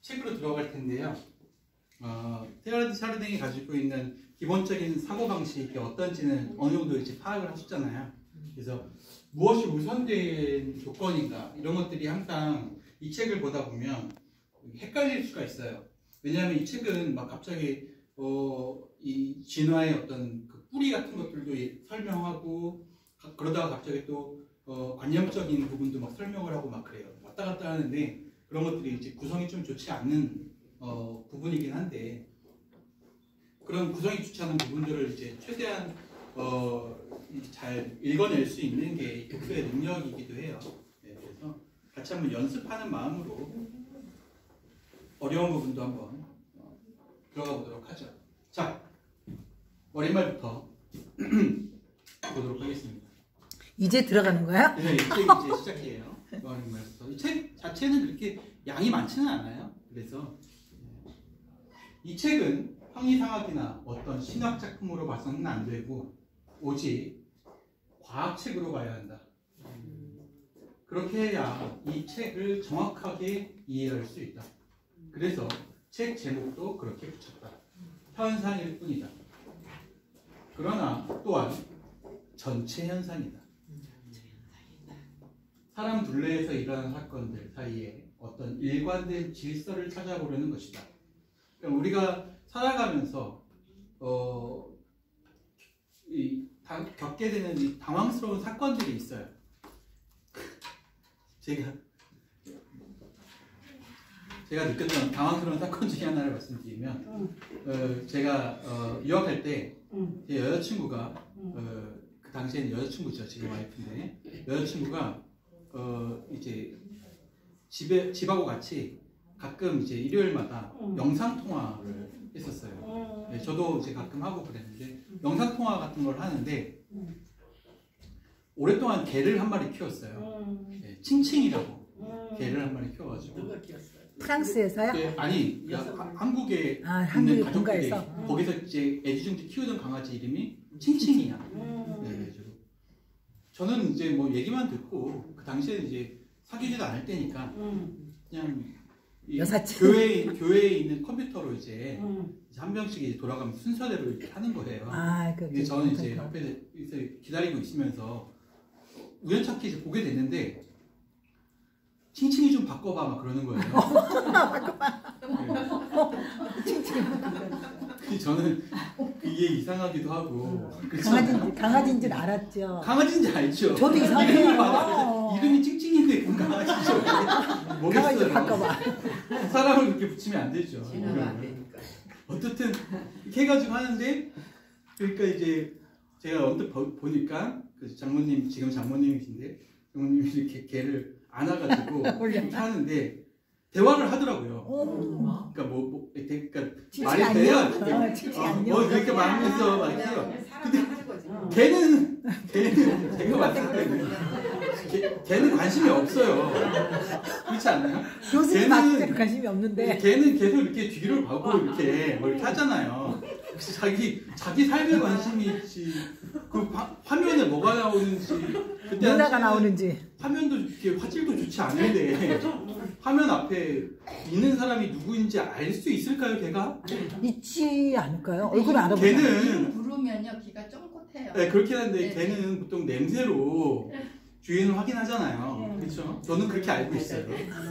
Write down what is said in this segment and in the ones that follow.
책으로 들어갈 텐데요. 테일러드 샤르댕이 가지고 있는 기본적인 사고방식이 어떤지는 어느 정도 이제 파악을 하셨잖아요. 그래서 무엇이 우선된 조건인가 이런 것들이 항상 이 책을 보다 보면 헷갈릴 수가 있어요. 왜냐하면 이 책은 막 갑자기 이 진화의 어떤 그 뿌리 같은 것들도 설명하고 그러다가 갑자기 또 관념적인 부분도 막 설명을 하고 막 그래요. 왔다 갔다 하는데 그런 것들이 이제 구성이 좀 좋지 않는 부분이긴 한데 그런 구성이 좋지 않은 부분들을 이제 최대한 잘 읽어낼 수 있는 게 독서의 능력이기도 해요. 네, 그래서 같이 한번 연습하는 마음으로 어려운 부분도 한번 들어가 보도록 하죠. 자, 머릿말부터 보도록 하겠습니다. 이제 들어가는 거야? 네, 이 책 이제 시작해요. 머릿말부터. 이 책 자체는 그렇게 양이 많지는 않아요. 그래서 이 책은 형이상학이나 어떤 신학 작품으로 봐서는 안 되고 오직 과학책으로 봐야 한다. 그렇게 해야 이 책을 정확하게 이해할 수 있다. 그래서 책 제목도 그렇게 붙였다. 현상일 뿐이다. 그러나 또한 전체 현상이다. 사람 둘레에서 일어나는 사건들 사이에 어떤 일관된 질서를 찾아보려는 것이다. 그러니까 우리가 살아가면서 겪게 되는 이 당황스러운 사건들이 있어요. 제가 느꼈던 당황스러운 사건 중에 하나를 말씀드리면 제가 유학할 때 제 여자친구가 그 당시에는 여자친구죠. 지금 와이프인데 여자친구가 이제 집하고 같이 가끔 이제 일요일마다 영상 통화를 했었어요. 네, 저도 이제 가끔 하고 그랬는데 영상 통화 같은 걸 하는데 오랫동안 개를 한 마리 키웠어요. 네, 칭칭이라고 개를 한 마리 키워가지고. 누가 키웠어요? 프랑스에서요? 네, 아니 한국에 한국의 있는 가족들이 본가에서? 거기서 이제 애지중지 키우던 강아지 이름이 칭칭이야. 네, 저는 이제 뭐 얘기만 듣고 그 당시에는 이제 사귀지도 않을 때니까 그냥 교회에 있는 컴퓨터로 이제 한 명씩 이제 돌아가면서 순서대로 이렇게 하는 거예요. 근데 저는 이제 앞에 기다리고 있으면서 우연찮게 이제 보게 됐는데 칭칭이 좀 바꿔봐 막 그러는 거예요. 네. 저는 이게 이상하기도 하고. 강아지인 줄 알았죠. 강아지인지 알죠. 저도 이상해요. 이름이 칭칭인데 그건 강아지죠. 강아지 바꿔봐. 사람을 그렇게 붙이면 안 되죠. 진화가 안 되니까. 어쨌든 이렇게 해가지고 하는데 그러니까 이제 제가 언뜻 보니까 그 장모님 지금 장모님이신데 장모님이 이렇게 개를 안아가지고 이렇게 하는데 대화를 하더라고요. 그러니까 그러니까 말이 돼야 뭐 이렇게 말하면서 막 해요. 근데 걔는 제가 봤을 때는 걔는 관심이 없어요. 그렇지 않나요? 교수님 관심이 없는데 걔는 계속 이렇게 뒤를 봐고 이렇게 뭐 이렇게 하잖아요. 자기 삶에 관심이 있지. 그 화면에 뭐가 나오는지 그때 문화가 나오는지 화면도 이렇게 화질도 좋지 않은데 화면 앞에 있는 사람이 누구인지 알 수 있을까요, 걔가? 있지 않을까요? 얼굴 알아보면 걔는 부르면요 귀가 쫑긋해요. 네, 그렇긴 한데 걔는 보통 냄새로 주인을 확인하잖아요. 그렇죠? 저는 그렇게 알고 있어요.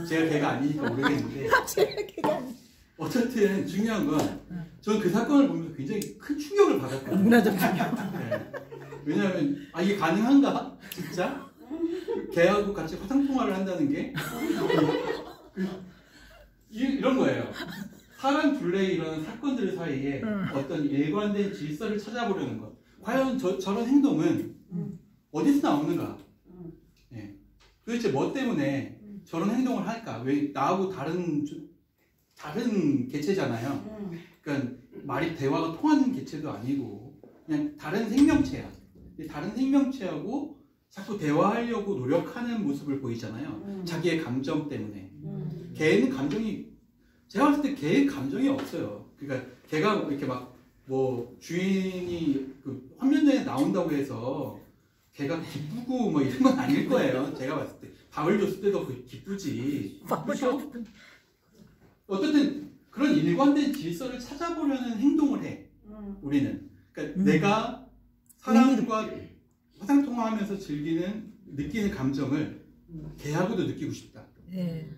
제가 걔가 아니니까 모르겠는데 어쨌든 중요한 건 저는 그 사건을 보면서 굉장히 큰 충격을 받았거든요. 문화적 충격. 네. 왜냐하면 이게 가능한가? 진짜? 걔하고 같이 화상통화를 한다는 게 이런 거예요. 사람 둘레에 일어나는 사건들 사이에 어떤 일관된 질서를 찾아보려는 것. 과연 저런 행동은 어디서 나오는가? 네. 도대체 뭐 때문에 저런 행동을 할까? 왜 나하고 다른 개체잖아요. 그러니까 말이 대화가 통하는 개체도 아니고 그냥 다른 생명체야. 다른 생명체하고 자꾸 대화하려고 노력하는 모습을 보이잖아요. 자기의 감정 때문에. 걔는 감정이 제가 봤을 때 걔의 감정이 없어요. 그러니까 걔가 이렇게 막 뭐 주인이 그 화면에 나온다고 해서 걔가 기쁘고 뭐 이런 건 아닐 거예요. 제가 봤을 때 밥을 줬을 때도 기쁘지. 어쨌든 그런 일관된 질서를 찾아보려는 행동을 해. 우리는. 그러니까 내가 사람과 화상통화하면서 느끼는 감정을 걔하고도 느끼고 싶다.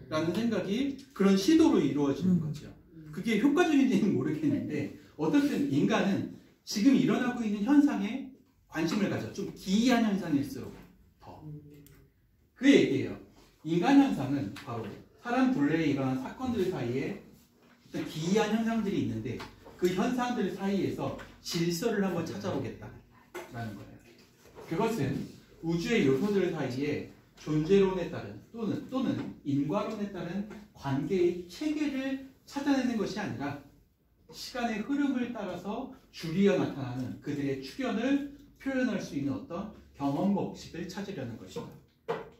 라는 생각이 그런 시도로 이루어지는 거죠. 그게 효과적인지는 모르겠는데 어떻든 인간은 지금 일어나고 있는 현상에 관심을 가져. 좀 기이한 현상일수록 더. 그 얘기예요. 인간 현상은 바로 사람 둘레에 일어난 사건들 사이에 어떤 기이한 현상들이 있는데 그 현상들 사이에서 질서를 한번 찾아보겠다라는 거예요. 그것은 우주의 요소들 사이에 존재론에 따른 또는 인과론에 따른 관계의 체계를 찾아내는 것이 아니라 시간의 흐름을 따라서 줄이어 나타나는 그들의 출현을 표현할 수 있는 어떤 경험 법칙을 찾으려는 것이다.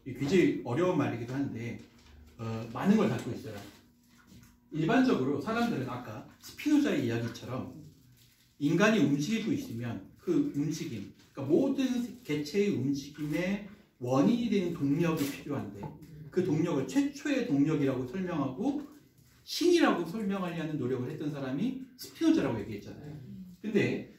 굉장히 어려운 말이기도 한데 많은 걸 갖고 있어요. 일반적으로 사람들은 아까 스피노자의 이야기처럼 인간이 움직이고 있으면 그 움직임, 그러니까 모든 개체의 움직임의 원인이 되는 동력이 필요한데 그 동력을 최초의 동력이라고 설명하고 신이라고 설명하려는 노력을 했던 사람이 스피노자라고 얘기했잖아요. 근데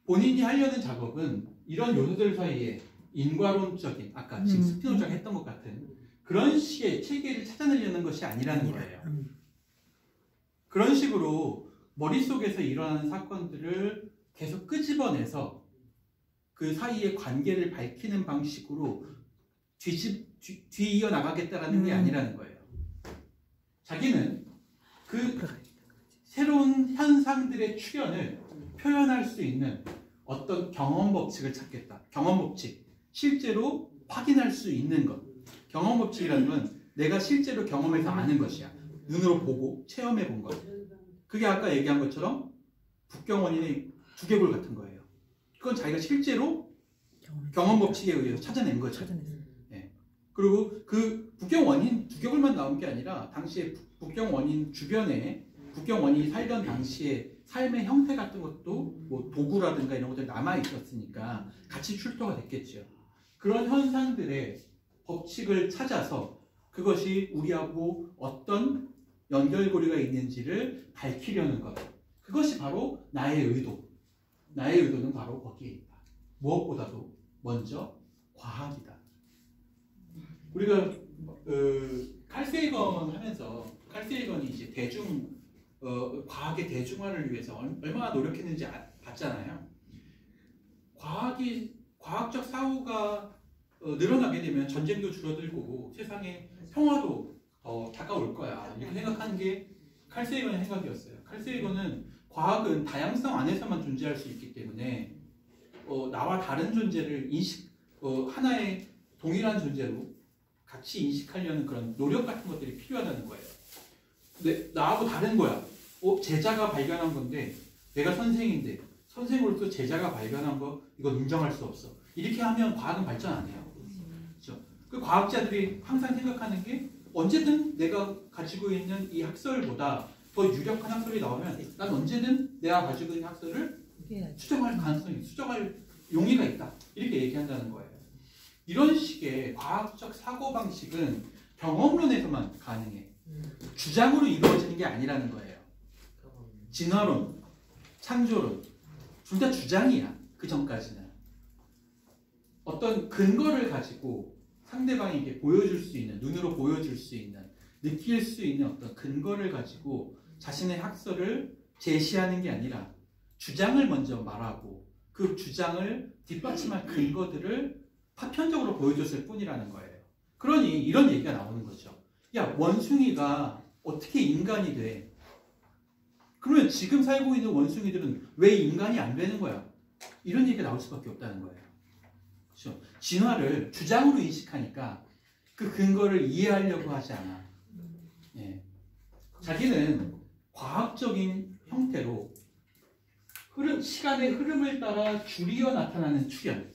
본인이 하려는 작업은 이런 요소들 사이에 인과론적인 아까 지금 스피노자가 했던 것 같은 그런 식의 체계를 찾아내려는 것이 아니라는 거예요. 그런 식으로 머릿속에서 일어나는 사건들을 계속 끄집어내서 그 사이의 관계를 밝히는 방식으로 뒤이어 나가겠다라는 게 아니라는 거예요. 자기는 그 새로운 현상들의 출현을 표현할 수 있는 어떤 경험 법칙을 찾겠다. 경험 법칙. 실제로 확인할 수 있는 것. 경험 법칙이라는 건 내가 실제로 경험해서 아는 것이야. 눈으로 보고 체험해 본 것. 그게 아까 얘기한 것처럼 북경원인의 두개골 같은 거예요. 그건 자기가 실제로 경험 법칙에 의해서 찾아낸 거죠. 네. 그리고 그 북경원인 두개골만 나온 게 아니라 당시에 북경원인 주변에 북경원인이 살던 당시에 삶의 형태 같은 것도 뭐 도구라든가 이런 것들이 남아 있었으니까 같이 출토가 됐겠죠. 그런 현상들의 법칙을 찾아서 그것이 우리하고 어떤 연결고리가 있는지를 밝히려는 것. 그것이 바로 나의 의도. 나의 의도는 바로 거기에 있다. 무엇보다도 먼저 과학이다. 우리가 칼세이건 하면서 칼세이건이 이제 과학의 대중화를 위해서 얼마나 노력했는지 봤잖아요. 과학적 사고가 늘어나게 되면 전쟁도 줄어들고 세상에 평화도 더 다가올 거야. 이렇게 생각하는 게 칼세이건의 생각이었어요. 칼세이건은 과학은 다양성 안에서만 존재할 수 있기 때문에 나와 다른 존재를 하나의 동일한 존재로 같이 인식하려는 그런 노력 같은 것들이 필요하다는 거예요. 근데 나하고 다른 거야. 제자가 발견한 건데 내가 선생인데 선생으로서 제자가 발견한 거 이건 인정할 수 없어. 이렇게 하면 과학은 발전 안 해요. 그렇죠? 그 과학자들이 항상 생각하는 게 언제든 내가 가지고 있는 이 학설보다 더 유력한 학설이 나오면 난 언제든 내가 가지고 있는 학설을 수정할 용의가 있다. 이렇게 얘기한다는 거예요. 이런 식의 과학적 사고방식은 경험론에서만 가능해. 주장으로 이루어지는 게 아니라는 거예요. 진화론, 창조론 둘 다 주장이야. 그 전까지는. 어떤 근거를 가지고 상대방에게 보여줄 수 있는, 눈으로 보여줄 수 있는, 느낄 수 있는 어떤 근거를 가지고 자신의 학설을 제시하는 게 아니라 주장을 먼저 말하고 그 주장을 뒷받침할 근거들을 파편적으로 보여줬을 뿐이라는 거예요. 그러니 이런 얘기가 나오는 거죠. 야, 원숭이가 어떻게 인간이 돼? 그러면 지금 살고 있는 원숭이들은 왜 인간이 안 되는 거야? 이런 얘기가 나올 수밖에 없다는 거예요. 그렇죠? 진화를 주장으로 인식하니까 그 근거를 이해하려고 하지 않아. 예. 자기는 과학적인 형태로 시간의 흐름을 따라 줄이어 나타나는 출현,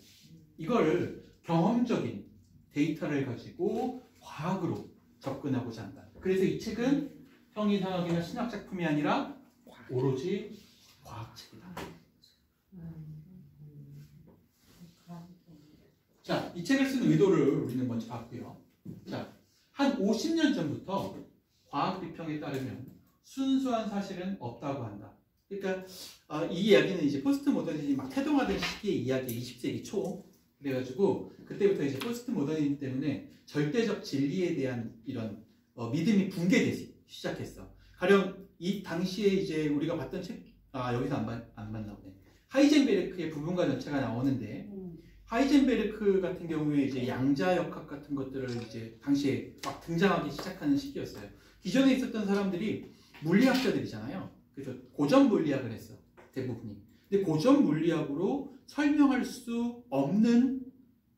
이걸 경험적인 데이터를 가지고 과학으로 접근하고자 한다. 그래서 이 책은 형이상학이나 신학작품이 아니라 오로지 과학책이다. 자, 이 책을 쓴 의도를 우리는 먼저 봤고요. 자, 한 50년 전부터 과학 비평에 따르면 순수한 사실은 없다고 한다. 그러니까 이 이야기는 이제 포스트 모더니즘이 막 태동하던 시기의 이야기, 20세기 초. 그래가지고 그때부터 이제 포스트 모더니즘 때문에 절대적 진리에 대한 이런 믿음이 붕괴되기 시작했어. 가령 이 당시에 이제 우리가 봤던 책, 여기서 안 맞나 보네. 하이젠베르크의 부분과 전체가 나오는데, 하이젠베르크 같은 경우에 이제 양자역학 같은 것들을 이제 당시에 막 등장하기 시작하는 시기였어요. 기존에 있었던 사람들이 물리학자들이잖아요. 그래서 고전 물리학을 했어, 대부분이. 근데 고전 물리학으로 설명할 수 없는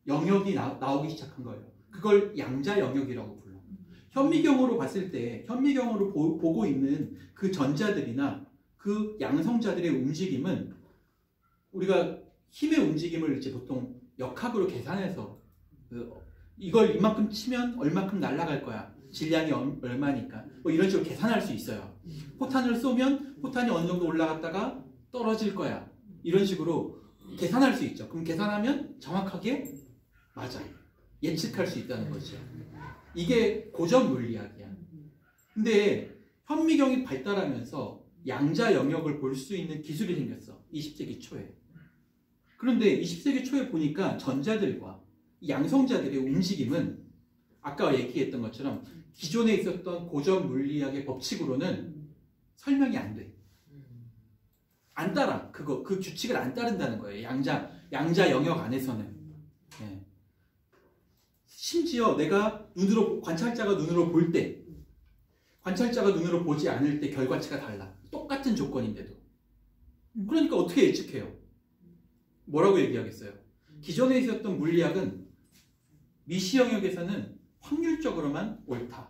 영역이 나오기 시작한 거예요. 그걸 양자 영역이라고 불러. 현미경으로 봤을 때, 현미경으로 보고 있는 그 전자들이나 그 양성자들의 움직임은 우리가 힘의 움직임을 이제 보통 역학으로 계산해서 이걸 이만큼 치면 얼마큼 날아갈 거야. 질량이 얼마니까. 뭐 이런 식으로 계산할 수 있어요. 포탄을 쏘면 포탄이 어느 정도 올라갔다가 떨어질 거야. 이런 식으로 계산할 수 있죠. 그럼 계산하면 정확하게 맞아. 예측할 수 있다는 거죠. 이게 고전 물리학이야. 근데 현미경이 발달하면서 양자 영역을 볼 수 있는 기술이 생겼어. 20세기 초에. 그런데 20세기 초에 보니까 전자들과 양성자들의 움직임은 아까 얘기했던 것처럼 기존에 있었던 고전 물리학의 법칙으로는 설명이 안 돼. 안 따라. 그 규칙을 안 따른다는 거예요. 양자 영역 안에서는. 예. 심지어 내가 관찰자가 눈으로 볼 때, 관찰자가 눈으로 보지 않을 때 결과치가 달라. 똑같은 조건인데도. 그러니까 어떻게 예측해요? 뭐라고 얘기하겠어요? 기존에 있었던 물리학은 미시 영역에서는 확률적으로만 옳다.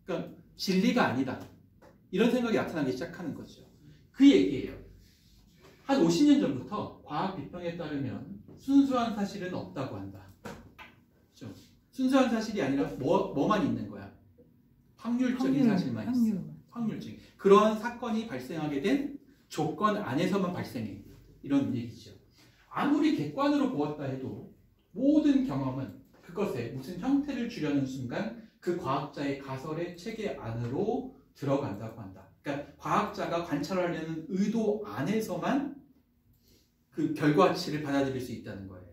그러니까 진리가 아니다. 이런 생각이 나타나기 시작하는 거죠. 그 얘기예요. 한 50년 전부터 과학 비평에 따르면 순수한 사실은 없다고 한다. 그렇죠? 순수한 사실이 아니라 뭐만 있는 거야? 확률적인 사실만 있어. 확률적인. 그러한 사건이 발생하게 된 조건 안에서만 발생해. 이런 얘기죠. 아무리 객관으로 보았다 해도 모든 경험은 그것에 무슨 형태를 주려는 순간 그 과학자의 가설의 체계 안으로 들어간다고 한다. 그러니까 과학자가 관찰하려는 의도 안에서만 그 결과치를 받아들일 수 있다는 거예요.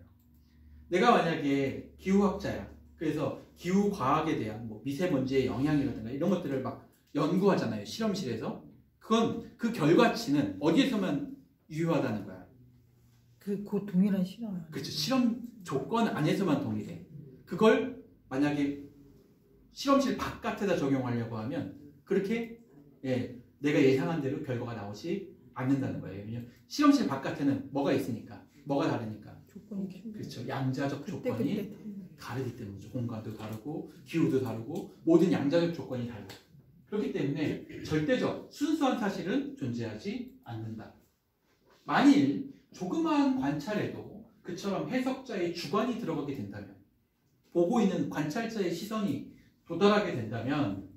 내가 만약에 기후학자야. 그래서 기후과학에 대한 뭐 미세먼지의 영향이라든가 이런 것들을 막 연구하잖아요. 실험실에서. 그건 그 결과치는 어디에서만 유효하다는 거야. 그 동일한 실험. 그렇죠. 실험 조건 안에서만 동일해. 그걸 만약에 실험실 바깥에다 적용하려고 하면 그렇게 내가 예상한 대로 결과가 나오지 않는다는 거예요. 왜냐하면 실험실 바깥에는 뭐가 있으니까, 뭐가 다르니까. 조건이 그렇죠. 양자적 조건이 그때. 다르기 때문이죠. 공간도 다르고 기후도 다르고 모든 양자적 조건이 달라. 그렇기 때문에 절대적 순수한 사실은 존재하지 않는다. 만일 조그마한 관찰에도 그처럼 해석자의 주관이 들어가게 된다면, 보고 있는 관찰자의 시선이 도달하게 된다면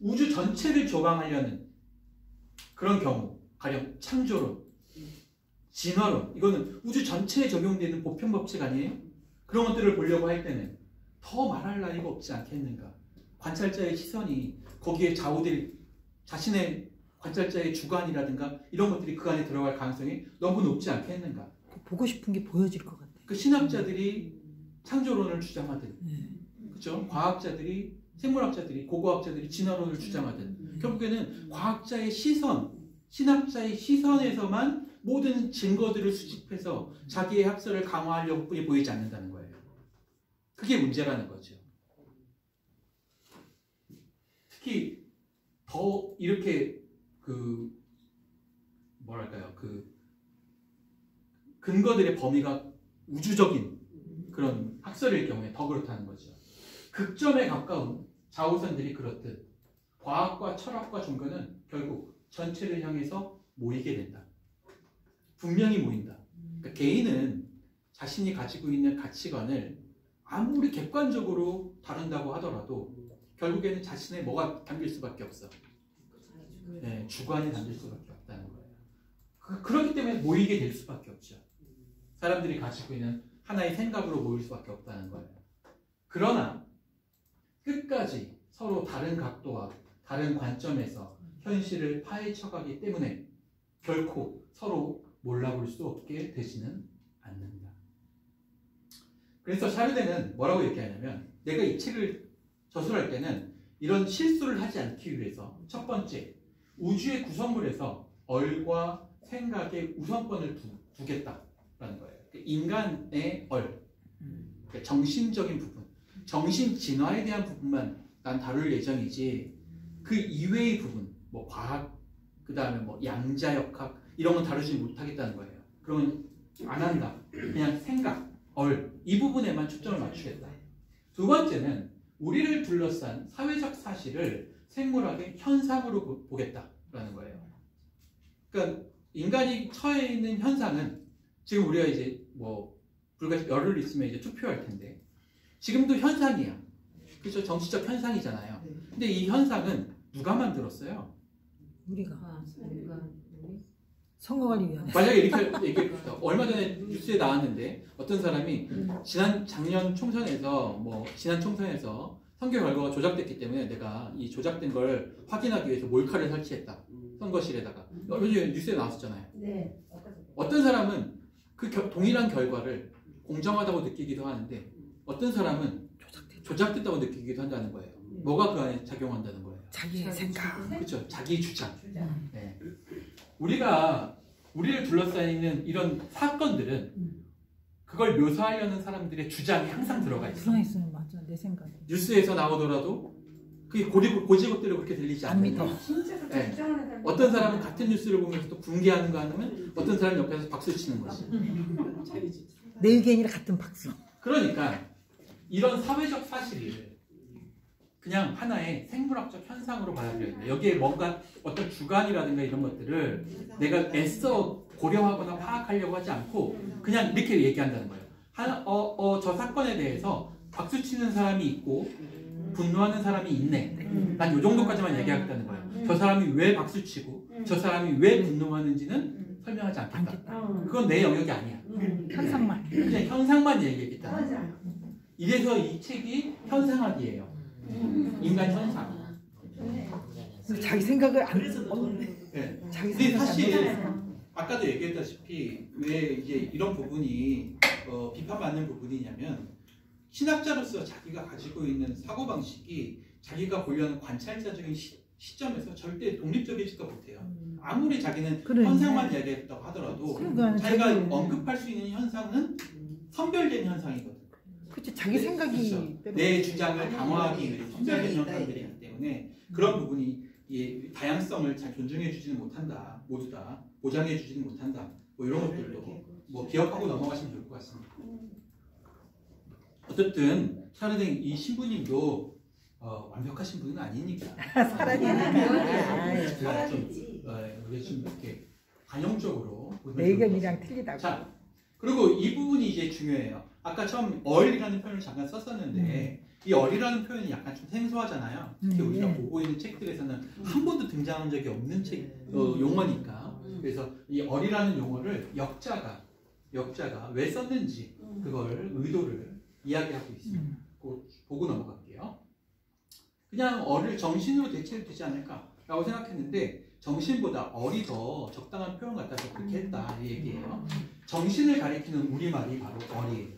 우주 전체를 조망하려는 그런 경우, 가령 창조론, 진화론, 이거는 우주 전체에 적용되는 보편 법칙 아니에요? 그런 것들을 보려고 할 때는 더 말할 나위가 없지 않겠는가. 관찰자의 시선이 거기에 좌우될 자신의 관찰자의 주관이라든가 이런 것들이 그 안에 들어갈 가능성이 너무 높지 않겠는가. 보고 싶은 게 보여질 것 같아. 그 신학자들이 창조론을 주장하든, 그렇죠? 과학자들이, 생물학자들이, 고고학자들이 진화론을 주장하든, 결국에는 과학자의 시선, 신학자의 시선에서만 모든 증거들을 수집해서 자기의 학설을 강화하려고 뿐이 보이지 않는다는 거예요. 그게 문제라는 거죠. 특히 더 이렇게 근거들의 범위가 우주적인 그런 학설일 경우에 더 그렇다는 거죠. 극점에 가까운 자우선들이 그렇듯 과학과 철학과 종교는 결국 전체를 향해서 모이게 된다. 분명히 모인다. 그러니까 개인은 자신이 가지고 있는 가치관을 아무리 객관적으로 다룬다고 하더라도 결국에는 자신의 뭐가 담길 수밖에 없어. 주관이 담길 수밖에 없다는 거예요. 그렇기 때문에 모이게 될 수밖에 없죠. 사람들이 가지고 있는 하나의 생각으로 모일 수밖에 없다는 거예요. 그러나 끝까지 서로 다른 각도와 다른 관점에서 현실을 파헤쳐가기 때문에 결코 서로 몰라볼 수 없게 되지는 않는다. 그래서 샤르데는 뭐라고 얘기하냐면 내가 이 책을 저술할 때는 이런 실수를 하지 않기 위해서 첫 번째, 우주의 구성물에서 얼과 생각의 우선권을 두겠다라는 거예요. 인간의 얼, 정신적인 부분, 정신 진화에 대한 부분만 난 다룰 예정이지 그 이외의 부분, 뭐 과학, 그 다음에 뭐 양자역학 이런 건 다루지 못하겠다는 거예요. 그러면 안 한다. 그냥 생각, 얼, 이 부분에만 초점을 맞추겠다. 두 번째는 우리를 둘러싼 사회적 사실을 생물학의 현상으로 보겠다라는 거예요. 그러니까 인간이 처해 있는 현상은 지금 우리가 이제 뭐 불과 열흘 있으면 이제 투표할 텐데 지금도 현상이야. 그렇죠? 정치적 현상이잖아요. 근데 이 현상은 누가 만들었어요? 우리가 선거관리위원회. 만약에 이렇게 얘기해봅시다. 얼마 전에 뉴스에 나왔는데 어떤 사람이 작년 총선에서 지난 총선에서 선거 결과가 조작됐기 때문에 내가 이 조작된 걸 확인하기 위해서 몰카를 설치했다. 선거실에다가. 요즘 뉴스에 나왔었잖아요. 네. 어떤 사람은 그 동일한 결과를 공정하다고 느끼기도 하는데 어떤 사람은 조작됐다고 느끼기도 한다는 거예요. 뭐가 그 안에 작용한다는 거예요? 자기의 생각. 그렇죠. 자기 주장. 네. 우리를 둘러싸이는 이런 사건들은 그걸 묘사하려는 사람들의 주장이 항상 들어가 있어요. 들어가 있어요, 맞아. 내 생각에. 뉴스에서 나오더라도 그게 고지것대로 그렇게 들리지 안 믿어. 않아요. 네. 어떤 사람은 같은 뉴스를 보면서 또 붕괴하는 거 하면 어떤 사람 옆에서 박수 치는 거지. 내 의견이랑 같은 박수. 그러니까 이런 사회적 사실을 그냥 하나의 생물학적 현상으로 받아들여야 돼. 여기에 뭔가 어떤 주관이라든가 이런 것들을 내가 애써 고려하거나 파악하려고 하지 않고 그냥 이렇게 얘기한다는 거예요. 저 사건에 대해서 박수 치는 사람이 있고 분노하는 사람이 있네. 난 이 정도까지만 얘기하겠다는 거예요. 저 사람이 왜 박수 치고 저 사람이 왜 분노하는지는 설명하지 않겠다. 그건 내 영역이 아니야. 현상만. 그냥 현상만 얘기했겠다. 맞아요. 이래서 이 책이 현상학이에요. 인간 현상. 자기 생각을 안. 네. 자기 근데 생각 사실 아까도 얘기했다시피 왜 이제 이런 부분이 비판받는 부분이냐면 신학자로서 자기가 가지고 있는 사고방식이 자기가 보려는 관찰자적인 시점에서 절대 독립적이지가 못해요. 아무리 자기는 그래. 현상만 이야기했다고 하더라도 그러니까 자기가 자기- 언급할 수 있는 현상은 선별된 현상이거든. 그치, 자기 생각이. 그렇죠. 내 주장을 강화하기 위해 선별된 현상들이기 때문에 그런 부분이 다양성을 잘 존중해 주지는 못한다. 모두 다 보장해 주지는 못한다. 뭐 이런 것들도 기억하고 넘어가시면 좋을 것 같습니다. 어쨌든 샤르댕 이 신부님도 완벽하신 분은 아니니까 살아있는 제가 좀 우리 좀 이렇게 관용적으로 내 의견이랑 틀리다고. 자, 그리고 이 부분이 이제 중요해요. 아까 처음 얼이라는 표현을 잠깐 썼었는데 이 얼이라는 표현이 약간 좀 생소하잖아요. 특히 우리가 보고 있는 책들에서는 한 번도 등장한 적이 없는 용어니까. 그래서 이 얼이라는 용어를 역자가 왜 썼는지 그걸 의도를 이야기하고 있습니다. 보고 넘어갈게요. 그냥 얼을 정신으로 대체해도 되지 않을까라고 생각했는데 정신보다 얼이 더 적당한 표현 같아서 그렇게 했다 이 얘기예요. 정신을 가리키는 우리말이 바로 얼이에요.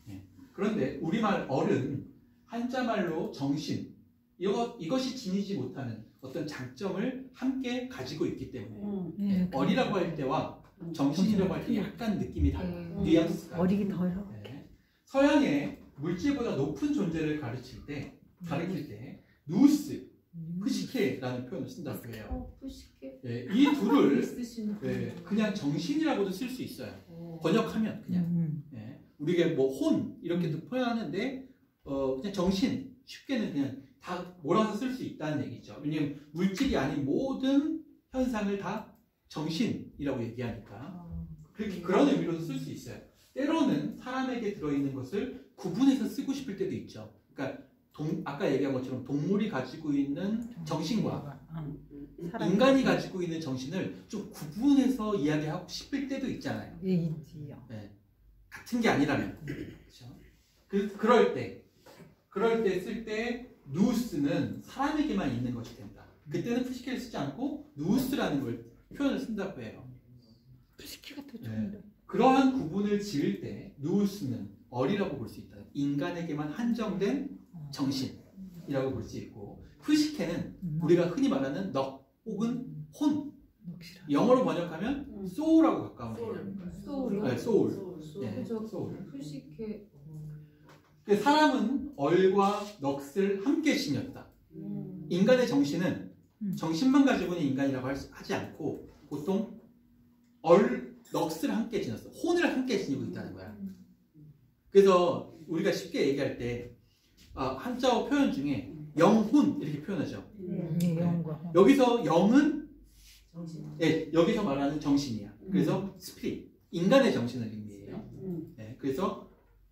네. 그런데 우리말 얼은 한자말로 정신 이것이 지니지 못하는 어떤 장점을 함께 가지고 있기 때문에 네, 얼이라고 할 때와 정신이라고 할 때 약간 느낌이 달라요. 뉘앙스가. 어리기 더요. 네. 서양의 물질보다 높은 존재를 가르칠 때 누스, 푸시케라는 표현을 쓴다고 해요. 네, 이 둘을 그냥 정신이라고도 쓸 수 있어요. 번역하면 그냥 우리가 뭐 혼 이렇게도 표현하는데 그냥 정신 쉽게는 그냥 다 몰아서 쓸 수 있다는 얘기죠. 왜냐하면 물질이 아닌 모든 현상을 다 정신이라고 얘기하니까 그런 의미로도 쓸 수 있어요. 때로는 사람에게 들어있는 것을 구분해서 쓰고 싶을 때도 있죠. 그러니까 아까 얘기한 것처럼 동물이 가지고 있는 정신과 인간이 가지고 있는 정신을 좀 구분해서 이야기하고 싶을 때도 있잖아요. 예, 있지요. 네. 같은 게 아니라면. 그렇죠? 그럴 때 쓸 때 누우스는 사람에게만 있는 것이 된다. 그때는 푸시케를 쓰지 않고 누우스라는 걸 표현을 쓴다고 해요. 푸시키가 더 좋은데. 그러한 구분을 지을 때 누우스는 어리라고 볼 수 있다. 인간에게만 한정된 정신이라고 볼 수 있고, 푸시케는 우리가 흔히 말하는 넉 혹은 혼, 영어로 번역하면 soul하고 가까운 개념. 소울. 네, soul. 네, 그죠. soul. 푸시케. 사람은 얼과 넋을 함께 지녔다. 인간의 정신은 정신만 가지고는 인간이라고 하지 않고 보통 넋을 함께 지녔어. 혼을 함께 지니고 있다는 거야. 그래서 우리가 쉽게 얘기할 때 한자어 표현 중에 영혼 이렇게 표현하죠. 영과 혼. 여기서 영은 네, 여기서 말하는 정신이야. 그래서 스피릿, 인간의 정신을 의미해요. 네, 그래서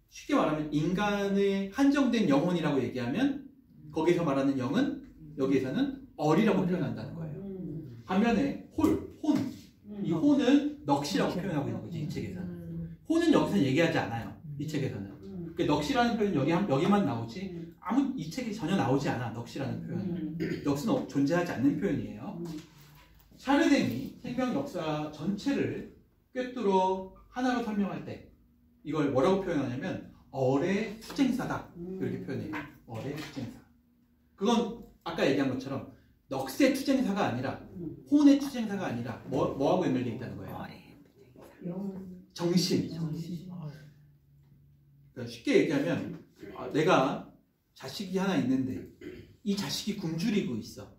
쉽게 말하면 인간의 한정된 영혼이라고 얘기하면 거기서 말하는 영은 여기에서는 어리라고 표현한다는 거예요. 반면에 혼, 이 혼은 넋이라고 표현하고 있는 거지, 이 책에서는. 혼은 여기서는 얘기하지 않아요, 이 책에서는. 그 넋이라는 표현 여기만 나오지 이 책에 전혀 나오지 않아. 넋이라는 표현은. 넋은 존재하지 않는 표현이에요. 샤르댕이 생명 역사 전체를 꿰뚫어 하나로 설명할 때 이걸 뭐라고 표현하냐면 얼의 투쟁사다 이렇게 표현해요. 얼의 투쟁사. 그건 아까 얘기한 것처럼 넋의 투쟁사가 아니라 혼의 투쟁사가 아니라 뭐하고 연결되어 있다는 거예요? 정신. 그러니까 쉽게 얘기하면 내가 자식이 하나 있는데 이 자식이 굶주리고 있어.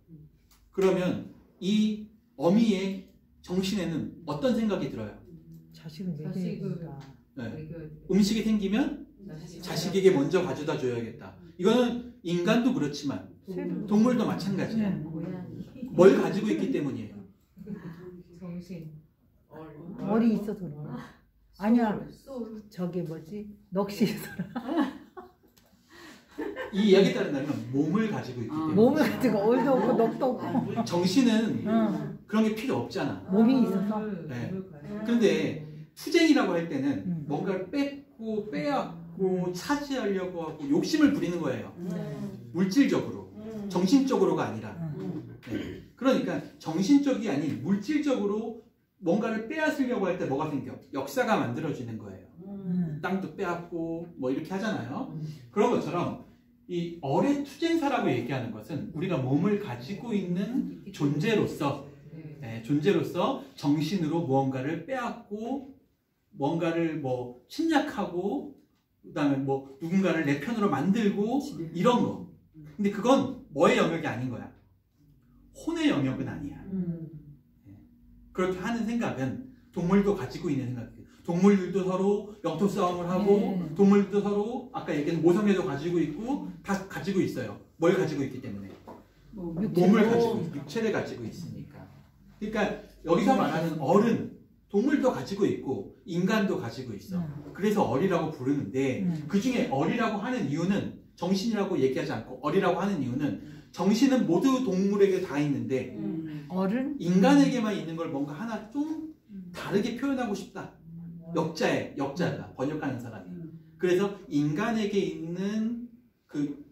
그러면 이 어미의 정신에는 어떤 생각이 들어요? 자식을 자식을 먹여야겠다. 네. 음식이 생기면 자식에게 먼저 가져다 줘야겠다. 이거는 인간도 그렇지만 동물도 마찬가지야. 뭘 가지고 있기 때문이에요. 정신. 얼이 있어서 그런 거야. 아니야. 소울. 저게 뭐지? 넋이 있어서. 이 이야기에 따른다면 몸을 가지고 있기 때문에 몸을 가지고 얼도 없고 넋도 없고 정신은 응. 그런 게 필요 없잖아. 몸이 있어서. 네. 근데 투쟁이라고 할 때는 뭔가를 뺏고 빼앗고 차지하려고 하고 욕심을 부리는 거예요. 물질적으로, 정신적으로가 아니라. 네. 그러니까 정신적이 아닌 물질적으로 뭔가를 빼앗으려고 할 때 뭐가 생겨? 역사가 만들어지는 거예요. 땅도 빼앗고 뭐 이렇게 하잖아요. 그런 것처럼 이 얼의 투쟁사라고 얘기하는 것은 우리가 몸을 가지고 있는 존재로서 존재로서 정신으로 무언가를 빼앗고 뭔가를 뭐 침략하고 그다음에 뭐 누군가를 내 편으로 만들고 이런 거. 근데 그건 뭐의 영역이 아닌 거야. 혼의 영역은 아니야. 그렇게 하는 생각은 동물도 가지고 있는 생각이에요. 동물들도 서로 영토 싸움을 하고 동물들도 서로 아까 얘기한 모성애도 가지고 있고 다 가지고 있어요. 뭘 가지고 있기 때문에? 몸을 가지고 있고 육체를 가지고 있으니까. 그러니까 여기서 말하는 얼은 동물도 가지고 있고 인간도 가지고 있어. 그래서 얼이라고 부르는데 그 중에 얼이라고 하는 이유는 정신이라고 얘기하지 않고 얼이라고 하는 이유는 정신은 모두 동물에게 다 있는데 얼은 인간에게만 있는 걸 뭔가 하나 좀 다르게 표현하고 싶다. 역자다. 번역하는 사람이. 그래서 인간에게 있는 그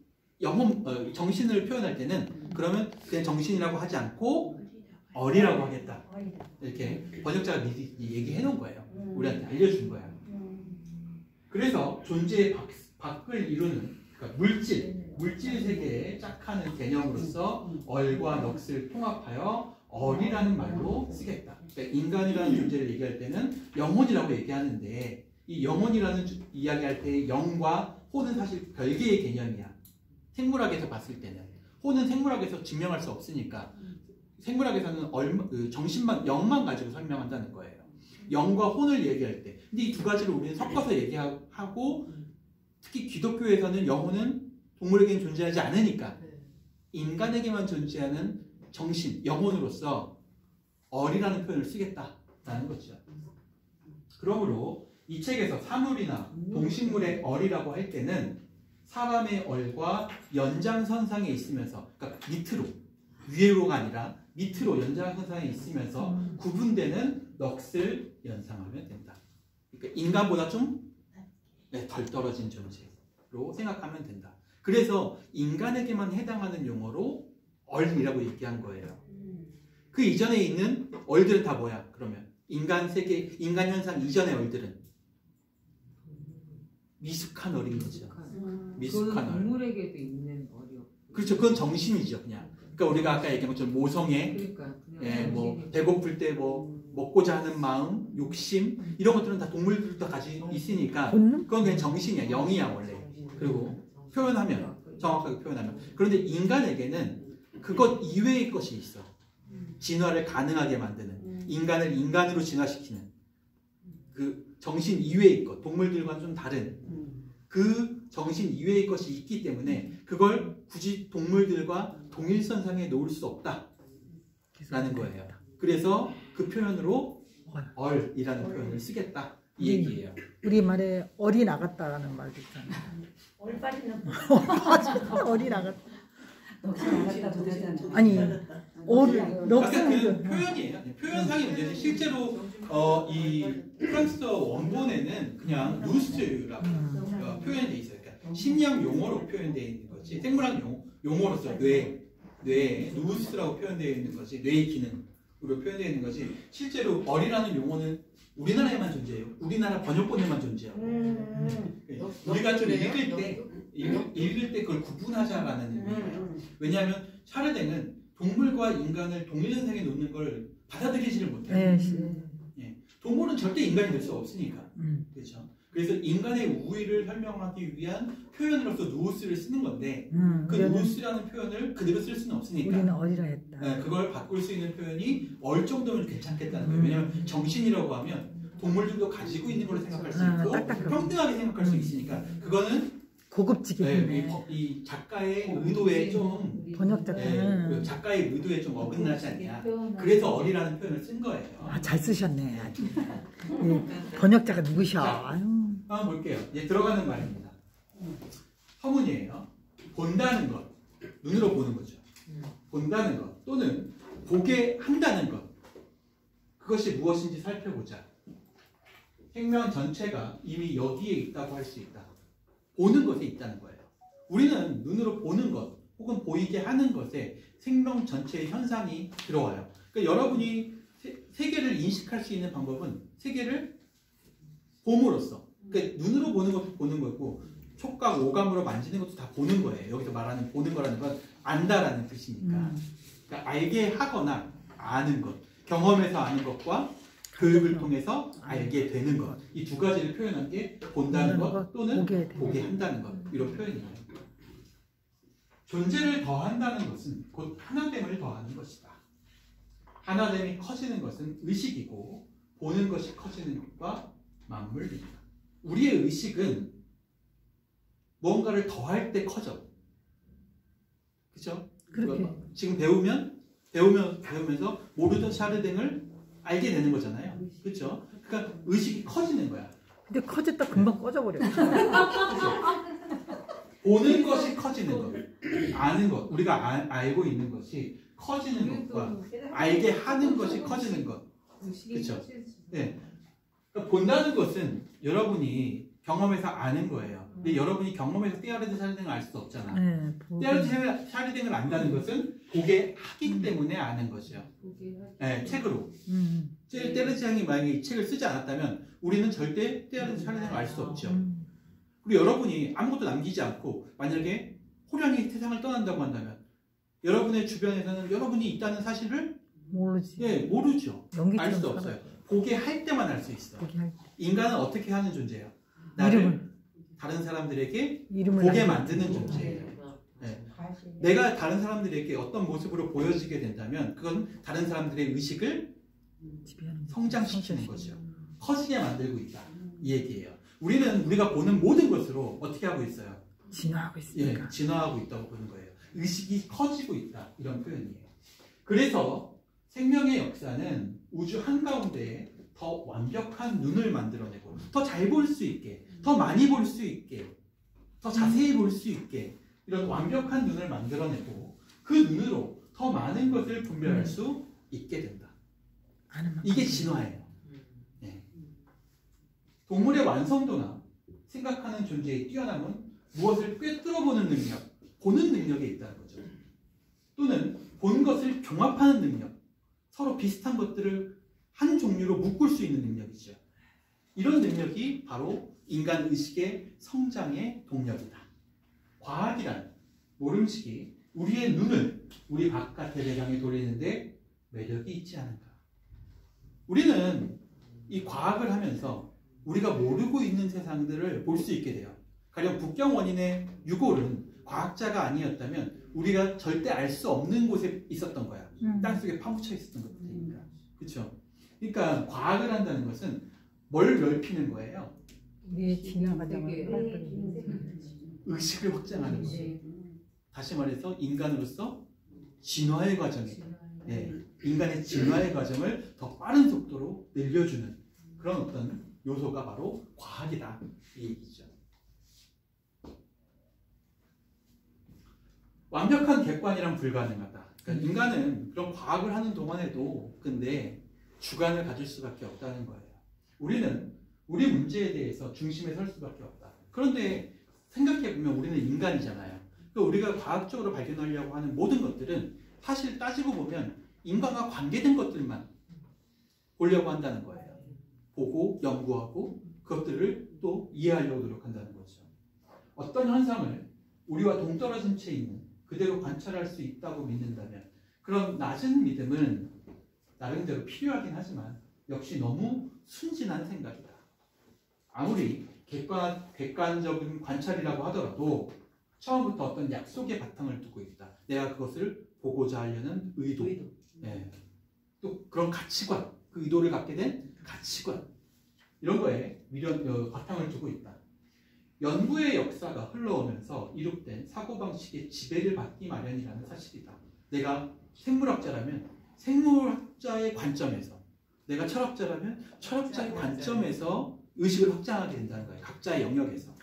정신을 표현할 때는 그러면 그냥 정신이라고 하지 않고 얼이라고 하겠다. 이렇게 번역자가 미리 얘기해 놓은 거예요. 우리한테 알려준 거야. 그래서 존재의 밖을 이루는 그러니까 물질 세계에 짝하는 개념으로서 얼과 넋을 통합하여 얼이라는 말로 쓰겠다. 그러니까 인간이라는 존재를 얘기할 때는 영혼이라고 얘기하는데 이 영혼이라는 이야기할 때 영과 혼은 사실 별개의 개념이야. 생물학에서 봤을 때는 혼은 생물학에서 증명할 수 없으니까 생물학에서는 정신만 영만 가지고 설명한다는 거예요. 영과 혼을 얘기할 때. 근데 이 두 가지를 우리는 섞어서 얘기하고 특히 기독교에서는 영혼은 동물에게는 존재하지 않으니까 인간에게만 존재하는 정신, 영혼으로서 얼이라는 표현을 쓰겠다라는 거죠. 그러므로 이 책에서 사물이나 동식물의 얼이라고 할 때는 사람의 얼과 연장선상에 있으면서 그러니까 밑으로, 위로가 아니라 밑으로 연장선상에 있으면서 구분되는 넋을 연상하면 된다. 그러니까 인간보다 좀 덜 떨어진 존재로 생각하면 된다. 그래서 인간에게만 해당하는 용어로 얼이라고 얘기한 거예요. 그 이전에 있는 얼들은 다 뭐야? 그러면 인간 세계, 인간 현상 이전의 얼들은 미숙한 얼인 거죠. 미숙한 얼. 동물에게도 있는 어려. 그렇죠. 그건 정신이죠, 그냥. 그러니까 우리가 아까 얘기한 것처럼 모성애, 그러니까 예, 뭐 배고플 때 뭐 먹고자 하는 마음, 욕심 이런 것들은 다 동물들도 가지고 있으니까 본능? 그건 그냥 정신이야, 영이야 원래. 그리고 표현하면 정확하게 표현하면. 그런데 인간에게는 그것 이외의 것이 있어. 진화를 가능하게 만드는, 인간을 인간으로 진화시키는 그 정신 이외의 것, 동물들과는 좀 다른 그 정신 이외의 것이 있기 때문에 그걸 굳이 동물들과 동일선상에 놓을 수 없다라는 거예요. 그래서 그 표현으로 얼이라는 표현을 쓰겠다 이 얘기예요. 우리말에 얼이 나갔다라는 말도 있잖아. 얼빠리는 얼이 나갔다. 나갔다도 되잖아. 아니 얼 아까 럭스는 그 표현이에요. 표현상의 문제지 실제로 이 프랑스어 원본에는 그냥 누스라고 표현이 돼 있어요. 그러니까 심리학 용어로 표현되어 있는 거지 생물학 용어로서 뇌 누스라고 표현되어 있는 거지 뇌의 기능으로 표현되어 있는 거지 실제로 얼이라는 용어는 우리나라에만 존재해요. 우리나라 번역본에만 존재해요. 우리가 좀 읽을 때 그걸 구분하자라는 의미예요. 왜냐하면 샤르댕은 동물과 인간을 동일선상에 놓는 걸 받아들이지를 못해요. 예. 동물은 절대 인간이 될 수 없으니까. 그렇죠. 그래서 인간의 우위를 설명하기 위한 표현으로서 누우스를 쓰는 건데 그 누우스라는 표현을 그대로 쓸 수는 없으니까 우리는 얼이라 했다. 네, 그걸 바꿀 수 있는 표현이 얼 정도면 괜찮겠다는 거예요. 왜냐하면 정신이라고 하면 동물들도 가지고 있는 걸로 생각할 수 있고 평등하게 생각할 수 있으니까 그거는 고급지게 이 작가의 의도에 좀 번역작가는 작가의 의도에 좀 어긋나지 않냐. 그래서 얼이라는 표현을 쓴 거예요. 잘 쓰셨네. 번역자가 누구셔? 아유. 한번 볼게요. 이제 들어가는 말입니다. 서문이에요. 본다는 것, 눈으로 보는 거죠. 본다는 것 또는 보게 한다는 것. 그것이 무엇인지 살펴보자. 생명 전체가 이미 여기에 있다고 할 수 있다. 보는 것에 있다는 거예요. 우리는 눈으로 보는 것 혹은 보이게 하는 것에 생명 전체의 현상이 들어와요. 그러니까 여러분이 세계를 인식할 수 있는 방법은 세계를 봄으로써 그러니까 눈으로 보는 것도 보는 거고 촉각, 오감으로 만지는 것도 다 보는 거예요. 여기서 말하는 보는 거라는 건 안다라는 뜻이니까. 그러니까 알게 하거나 아는 것, 경험에서 아는 것과 교육을 통해서 알게 되는 것. 이 두 가지를 표현한 게 본다는 것 또는 보게 한다는 것. 이런 표현이에요. 존재를 더한다는 것은 곧 하나됨을 더하는 것이다. 하나됨이 커지는 것은 의식이고 보는 것이 커지는 것과 맞물립니다. 우리의 의식은 무언가를 더할 때 커져. 그렇죠? 지금 배우면서 모르던 샤르댕을 알게 되는 거잖아요. 그렇죠? 그러니까 의식이 커지는 거야. 근데 커졌다 금방 꺼져버려. 보는 것이 커지는 것, 아는 것, 우리가 알고 있는 것이 커지는 것과 알게 하는 것이 커지는 것. 그렇죠? 네. 그러니까 본다는 것은 여러분이 경험해서 아는 거예요. 근데 여러분이 경험해서 떼아르드 샤르댕을 알 수 없잖아. 떼아르드 샤르댕을 안다는 것은 보게 하기 때문에 아는 거죠. 네, 책으로. 떼아르드 샤르댕이 만약에 이 책을 쓰지 않았다면 우리는 절대 떼아르드 샤르댕을 알 수 없죠. 그리고 여러분이 아무것도 남기지 않고 만약에 호련히 세상을 떠난다고 한다면 여러분의 주변에서는 여러분이 있다는 사실을 모르지. 네, 모르죠. 알 수 없어요. 보게 할 때만 알 수 있어. 인간은 어떻게 하는 존재예요? 나를 다른 사람들에게 보게 만드는 존재예요. 네. 내가 다른 사람들에게 어떤 모습으로 보여지게 된다면 그건 다른 사람들의 의식을 성장시키는 거죠. 커지게 만들고 있다. 이 얘기예요. 우리는 우리가 보는 모든 것으로 어떻게 하고 있어요? 진화하고 있으니까. 예, 진화하고 있다고 보는 거예요. 의식이 커지고 있다. 이런 표현이에요. 그래서 생명의 역사는 우주 한가운데에 더 완벽한 눈을 만들어내고 더 잘 볼 수 있게, 더 많이 볼 수 있게, 더 자세히 볼 수 있게 이런 완벽한 눈을 만들어내고 그 눈으로 더 많은 것을 분별할 수 있게 된다. 이게 진화예요. 네. 동물의 완성도나 생각하는 존재의 뛰어남은 무엇을 꿰뚫어보는 능력, 보는 능력에 있다는 거죠. 또는 본 것을 종합하는 능력, 서로 비슷한 것들을 한 종류로 묶을 수 있는 능력이죠. 이런 능력이 바로 인간 의식의 성장의 동력이다. 과학이란 모름식이 우리의 눈을 우리 바깥의 대상에 돌리는데 매력이 있지 않은가. 우리는 이 과학을 하면서 우리가 모르고 있는 세상들을 볼 수 있게 돼요. 가령 북경 원인의 유골은 과학자가 아니었다면 우리가 절대 알 수 없는 곳에 있었던 거야. 땅속에 파묻혀 있었던 것들이니까. 그렇죠? 그러니까 과학을 한다는 것은 뭘 넓히는 거예요? 우리의 진화 과정을 의식을 확장하는 거예요. 다시 말해서 인간으로서 진화의 과정에 인간의 진화의 과정을 더 빠른 속도로 늘려주는 그런 어떤 요소가 바로 과학이다 이 얘기죠. 완벽한 객관이란 불가능하다. 그러니까 인간은 그런 과학을 하는 동안에도 근데 주관을 가질 수밖에 없다는 거예요. 우리는 우리 문제에 대해서 중심에 설 수밖에 없다. 그런데 생각해보면 우리는 인간이잖아요. 그러니까 우리가 과학적으로 발견하려고 하는 모든 것들은 사실 따지고 보면 인간과 관계된 것들만 보려고 한다는 거예요. 보고 연구하고 그것들을 또 이해하려고 노력한다는 거죠. 어떤 현상을 우리와 동떨어진 채 있는 그대로 관찰할 수 있다고 믿는다면 그런 낮은 믿음은 나름대로 필요하긴 하지만 역시 너무 순진한 생각이다. 아무리 객관적인 관찰이라고 하더라도 처음부터 어떤 약속의 바탕을 두고 있다. 내가 그것을 보고자 하려는 의도. 또 그런 가치관, 그 의도를 갖게 된 가치관 이런 거에 바탕을 두고 있다. 연구의 역사가 흘러오면서 이룩된 사고방식의 지배를 받기 마련이라는 사실이다. 내가 생물학자라면 생물학자의 관점에서, 내가 철학자라면 철학자의 관점에서 의식을 확장하게 된다는 거예요. 각자의 영역에서.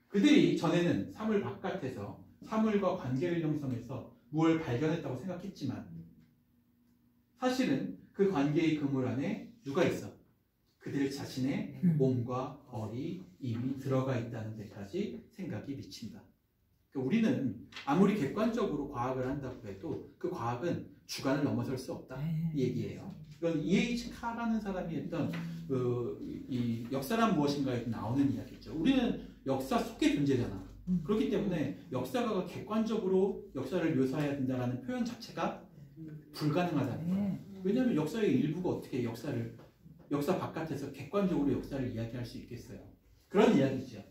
그들이 전에는 사물 바깥에서 사물과 관계를 형성해서 무엇을 발견했다고 생각했지만 사실은 그 관계의 그물 안에 누가 있어? 그들 자신의 몸과 벌이 이미 들어가 있다는 데까지 생각이 미친다. 그러니까 우리는 아무리 객관적으로 과학을 한다고 해도 그 과학은 주관을 넘어설 수 없다 이 얘기예요. 이건 E.H. 카라는 사람이 했던 이 역사란 무엇인가에 나오는 이야기죠. 우리는 역사 속의 존재잖아. 그렇기 때문에 역사가가 객관적으로 역사를 묘사해야 된다는 표현 자체가 불가능하다는 거예요. 왜냐하면 역사의 일부가 어떻게 역사 바깥에서 객관적으로 역사를 이야기할 수 있겠어요. 그런 이야기죠.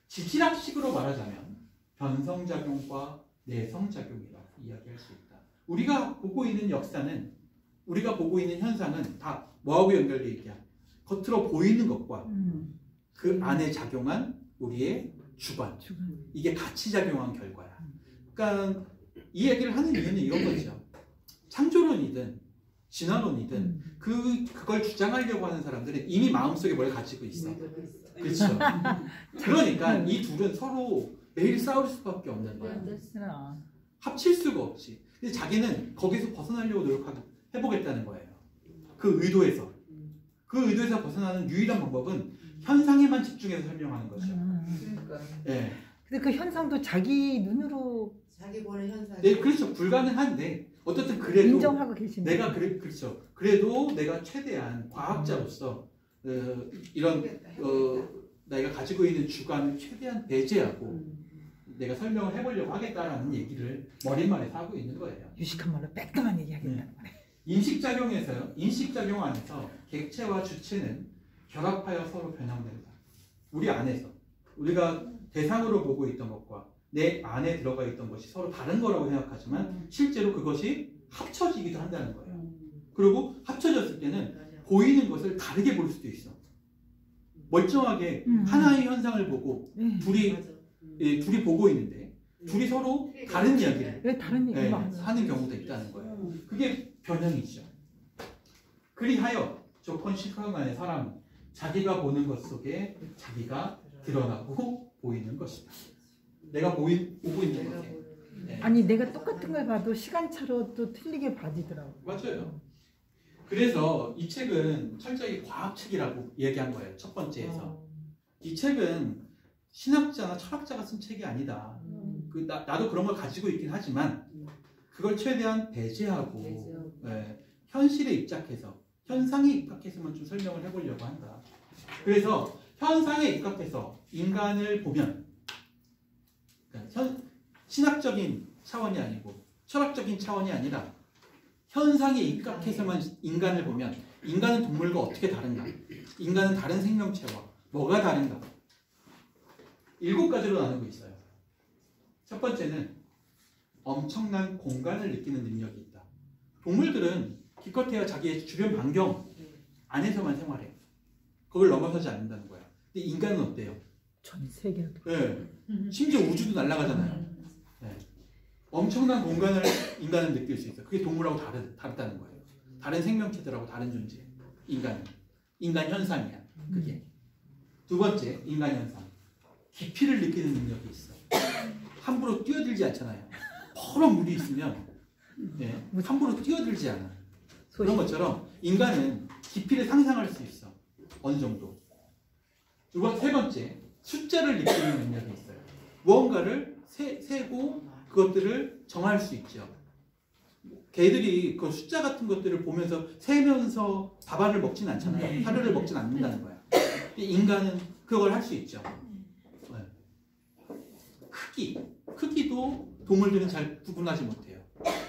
지질학식으로 말하자면 변성작용과 내성작용이라고 이야기할 수 있다. 우리가 보고 있는 역사는, 우리가 보고 있는 현상은 다 뭐하고 연결되어 있냐? 겉으로 보이는 것과 그 안에 작용한 우리의 주관. 이게 같이 작용한 결과야. 그러니까 이 얘기를 하는 이유는 이런 거죠. 창조론이든 진화론이든 그걸 주장하려고 하는 사람들은 이미 마음속에 뭘 가지고 있어. 그렇죠. 그러니까 이 둘은 서로 매일 싸울 수밖에 없는 거야. 합칠 수가 없지. 근데 자기는 거기서 벗어나려고 해보겠다는 거예요. 그 의도에서. 그 의도에서 벗어나는 유일한 방법은 현상에만 집중해서 설명하는 거죠. 네. 근데 그 현상도 자기 눈으로 자기 보는 현상. 네, 그렇죠. 불가능한데 어떻든 그래도 인정하고 계신데. 내가 그렇죠. 그래도 내가 최대한 과학자로서 이런 내가 가지고 있는 주관을 최대한 배제하고 내가 설명을 해보려고 하겠다라는 얘기를 머릿말에서 하고 있는 거예요. 유식한 말로 빽끔한 얘기 하겠다는 거네. 인식작용 안에서 객체와 주체는 결합하여 서로 변형된다. 우리 안에서 우리가 대상으로 보고 있던 것과 내 안에 들어가 있던 것이 서로 다른 거라고 생각하지만 실제로 그것이 합쳐지기도 한다는 거예요. 그리고 합쳐졌을 때는 보이는 것을 다르게 볼 수도 있어. 멀쩡하게 하나의 현상을 보고 둘이 보고 있는데 둘이 서로 다른 이야기를 하는 경우도 있다는 거예요. 그게 변형이죠. 그리하여 조건 시간의 사람은 자기가 보는 것 속에 자기가 드러나고 보이는 것이다. 내가 보고 있는 거지. 네. 아니 내가 똑같은 걸 봐도 시간차로 또 틀리게 봐지더라고. 맞아요. 그래서 이 책은 철저히 과학책이라고 얘기한 거예요. 첫 번째에서. 이 책은 신학자나 철학자가 쓴 책이 아니다. 나도 그런 걸 가지고 있긴 하지만 그걸 최대한 배제하고 현실에 입각해서 현상에 입각해서만 좀 설명을 해보려고 한다. 그래서 현상에 입각해서 인간을 보면 그러니까 신학적인 차원이 아니고 철학적인 차원이 아니라 현상에 입각해서만 인간을 보면 인간은 동물과 어떻게 다른가? 인간은 다른 생명체와 뭐가 다른가? 7가지로 나누고 있어요. 첫 번째는 엄청난 공간을 느끼는 능력이 있다. 동물들은 기껏해야 자기의 주변 반경 안에서만 생활해. 그걸 넘어서지 않는다는 거야. 근데 인간은 어때요? 전 세계로. 네. 심지어 우주도 날아가잖아요. 네. 엄청난 공간을 인간은 느낄 수 있어. 그게 동물하고 다르다는 거예요. 다른 생명체들하고 다른 존재. 인간 현상이야. 그게. 두 번째, 인간 현상. 깊이를 느끼는 능력이 있어. 함부로 뛰어들지 않잖아요. 퍼런 물이 있으면 함부로 뛰어들지 않아. 그런 것처럼 인간은 깊이를 상상할 수 있어. 어느 정도. 세 번째, 숫자를 느끼는 능력이 있어요. 무언가를 세고 그것들을 정할 수 있죠. 개들이 그 숫자 같은 것들을 보면서 세면서 밥알을 먹지는 않잖아요. 사료를 먹지는 않는다는 거야. 인간은 그걸 할 수 있죠. 크기도 동물들은 잘 구분하지 못해요.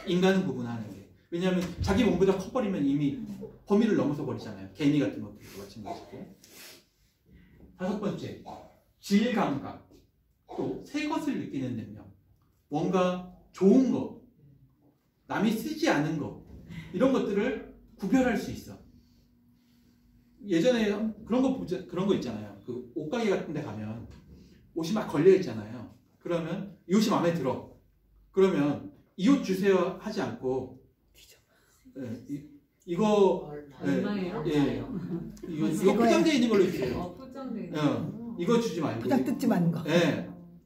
인간은 구분하는 게. 왜냐하면 자기 몸보다 커버리면 이미 범위를 넘어서 버리잖아요. 개미 같은 것들도 마찬가지고. 다섯 번째, 질감각. 또 새 것을 느끼는 능력. 뭔가 좋은 거, 남이 쓰지 않은 거, 이런 것들을 구별할 수 있어. 예전에 그런 거 있잖아요. 그 옷가게 같은 데 가면 옷이 막 걸려 있잖아요. 그러면 이 옷이 마음에 들어. 그러면 이 옷 주세요 하지 않고 이거 얼마예요? 이거 포장되어 있는 걸로 주세요. 포장되어 있는 이거 주지 말고 포장 뜯지 마는 거.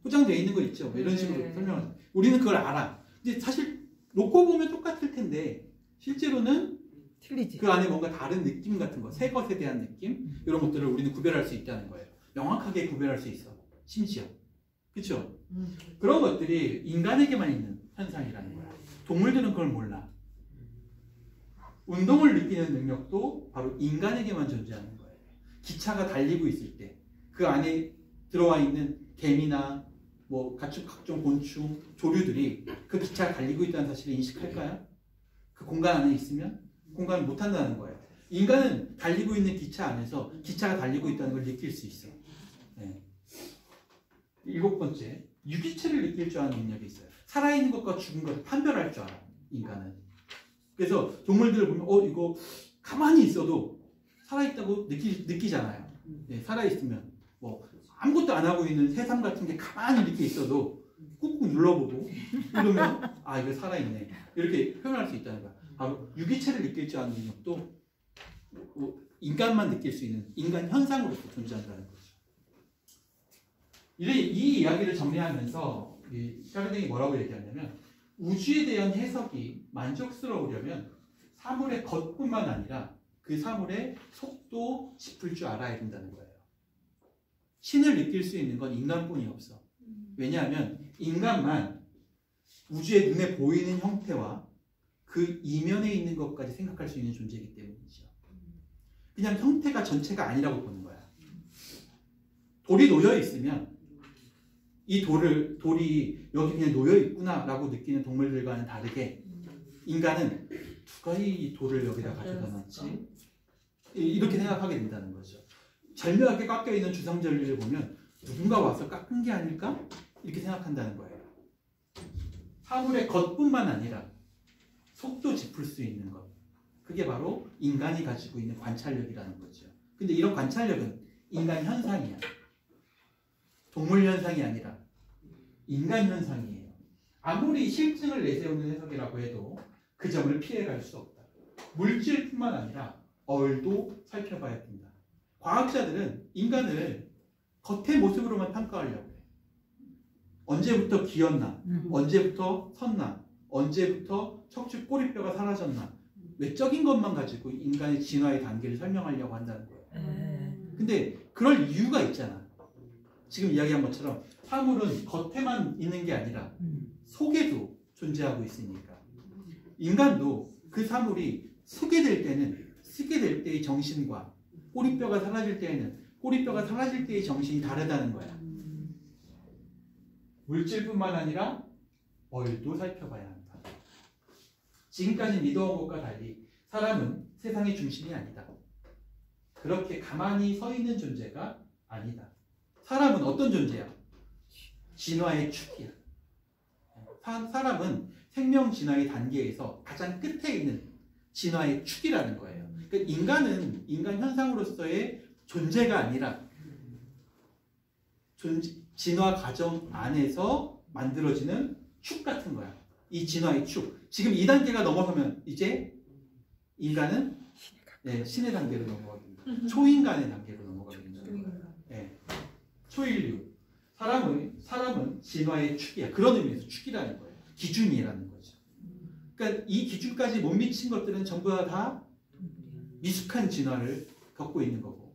포장되어 있는 거 있죠. 이런 식으로 설명하죠. 우리는 그걸 알아. 근데 사실 놓고 보면 똑같을 텐데 실제로는 틀리지. 그 안에 뭔가 다른 느낌 같은 거, 새 것에 대한 느낌 이런 것들을 우리는 구별할 수 있다는 거예요. 명확하게 구별할 수 있어. 심지어. 그렇죠? 그런 것들이 인간에게만 있는 현상이라는 거야. 동물들은 그걸 몰라. 운동을 느끼는 능력도 바로 인간에게만 존재하는 거예요. 기차가 달리고 있을 때 그 안에 들어와 있는 개미나 각종 곤충, 조류들이 그 기차가 달리고 있다는 사실을 인식할까요? 그 공간 안에 있으면 공간을 못한다는 거예요. 인간은 달리고 있는 기차 안에서 기차가 달리고 있다는 걸 느낄 수 있어요. 7번째, 유기체를 느낄 줄 아는 능력이 있어요. 살아있는 것과 죽은 것을 판별할 줄 알아, 인간은. 그래서 동물들을 보면 이거 가만히 있어도 살아있다고 느끼잖아요. 살아있으면 아무것도 안 하고 있는 새삼 같은 게 가만히 이렇게 있어도 꾹꾹 눌러보고 이러면 이거 살아있네 이렇게 표현할 수 있다는 거야. 바로 유기체를 느낄 줄 아는 능력도 인간만 느낄 수 있는 인간 현상으로서 존재한다는 거죠. 이 이야기를 정리하면서 샤르댕이 뭐라고 얘기하냐면 우주에 대한 해석이 만족스러우려면 사물의 겉뿐만 아니라 그 사물의 속도 짚을 줄 알아야 된다는 거예요. 신을 느낄 수 있는 건 인간뿐이 없어. 왜냐하면 인간만 우주의 눈에 보이는 형태와 그 이면에 있는 것까지 생각할 수 있는 존재이기 때문이죠. 그냥 형태가 전체가 아니라고 보는 거야. 돌이 놓여 있으면 이 돌이 여기 그냥 놓여 있구나 라고 느끼는 동물들과는 다르게 인간은 누가 이 돌을 여기다 가져다 놨지? 이렇게 생각하게 된다는 거죠. 절묘하게 깎여 있는 주상절리를 보면 누군가 와서 깎은 게 아닐까? 이렇게 생각한다는 거예요. 사물의 겉뿐만 아니라 속도 짚을 수 있는 것. 그게 바로 인간이 가지고 있는 관찰력이라는 거죠. 근데 이런 관찰력은 인간 현상이야. 동물 현상이 아니라 인간 현상이에요. 아무리 실증을 내세우는 해석이라고 해도 그 점을 피해갈 수 없다. 물질뿐만 아니라 얼도 살펴봐야 된다. 과학자들은 인간을 겉의 모습으로만 평가하려고 해. 언제부터 기었나? 언제부터 섰나? 언제부터 척추 꼬리뼈가 사라졌나? 외적인 것만 가지고 인간의 진화의 단계를 설명하려고 한다는 거예요. 근데 그럴 이유가 있잖아. 지금 이야기한 것처럼 사물은 겉에만 있는 게 아니라 속에도 존재하고 있으니까 인간도 그 사물이 쓰게 될 때는 쓰게 될 때의 정신과 꼬리뼈가 사라질 때에는 꼬리뼈가 사라질 때의 정신이 다르다는 거야. 물질뿐만 아니라 벌도 살펴봐야 한다. 지금까지 믿어온 것과 달리 사람은 세상의 중심이 아니다. 그렇게 가만히 서 있는 존재가 아니다. 사람은 어떤 존재야? 진화의 축이야. 사람은 생명 진화의 단계에서 가장 끝에 있는 진화의 축이라는 거예요. 그러니까 인간은 인간 현상으로서의 존재가 아니라 진화 과정 안에서 만들어지는 축 같은 거야. 이 진화의 축. 지금 2단계가 넘어서면 이제 인간은 신의 단계로 넘어갑니다. 초인간의 단계로 넘어갑니다. 초인류. 사람은 진화의 축이야. 그런 의미에서 축이라는 거예요. 기준이라는 거죠. 그러니까 이 기준까지 못 미친 것들은 전부 다 미숙한 진화를 겪고 있는 거고,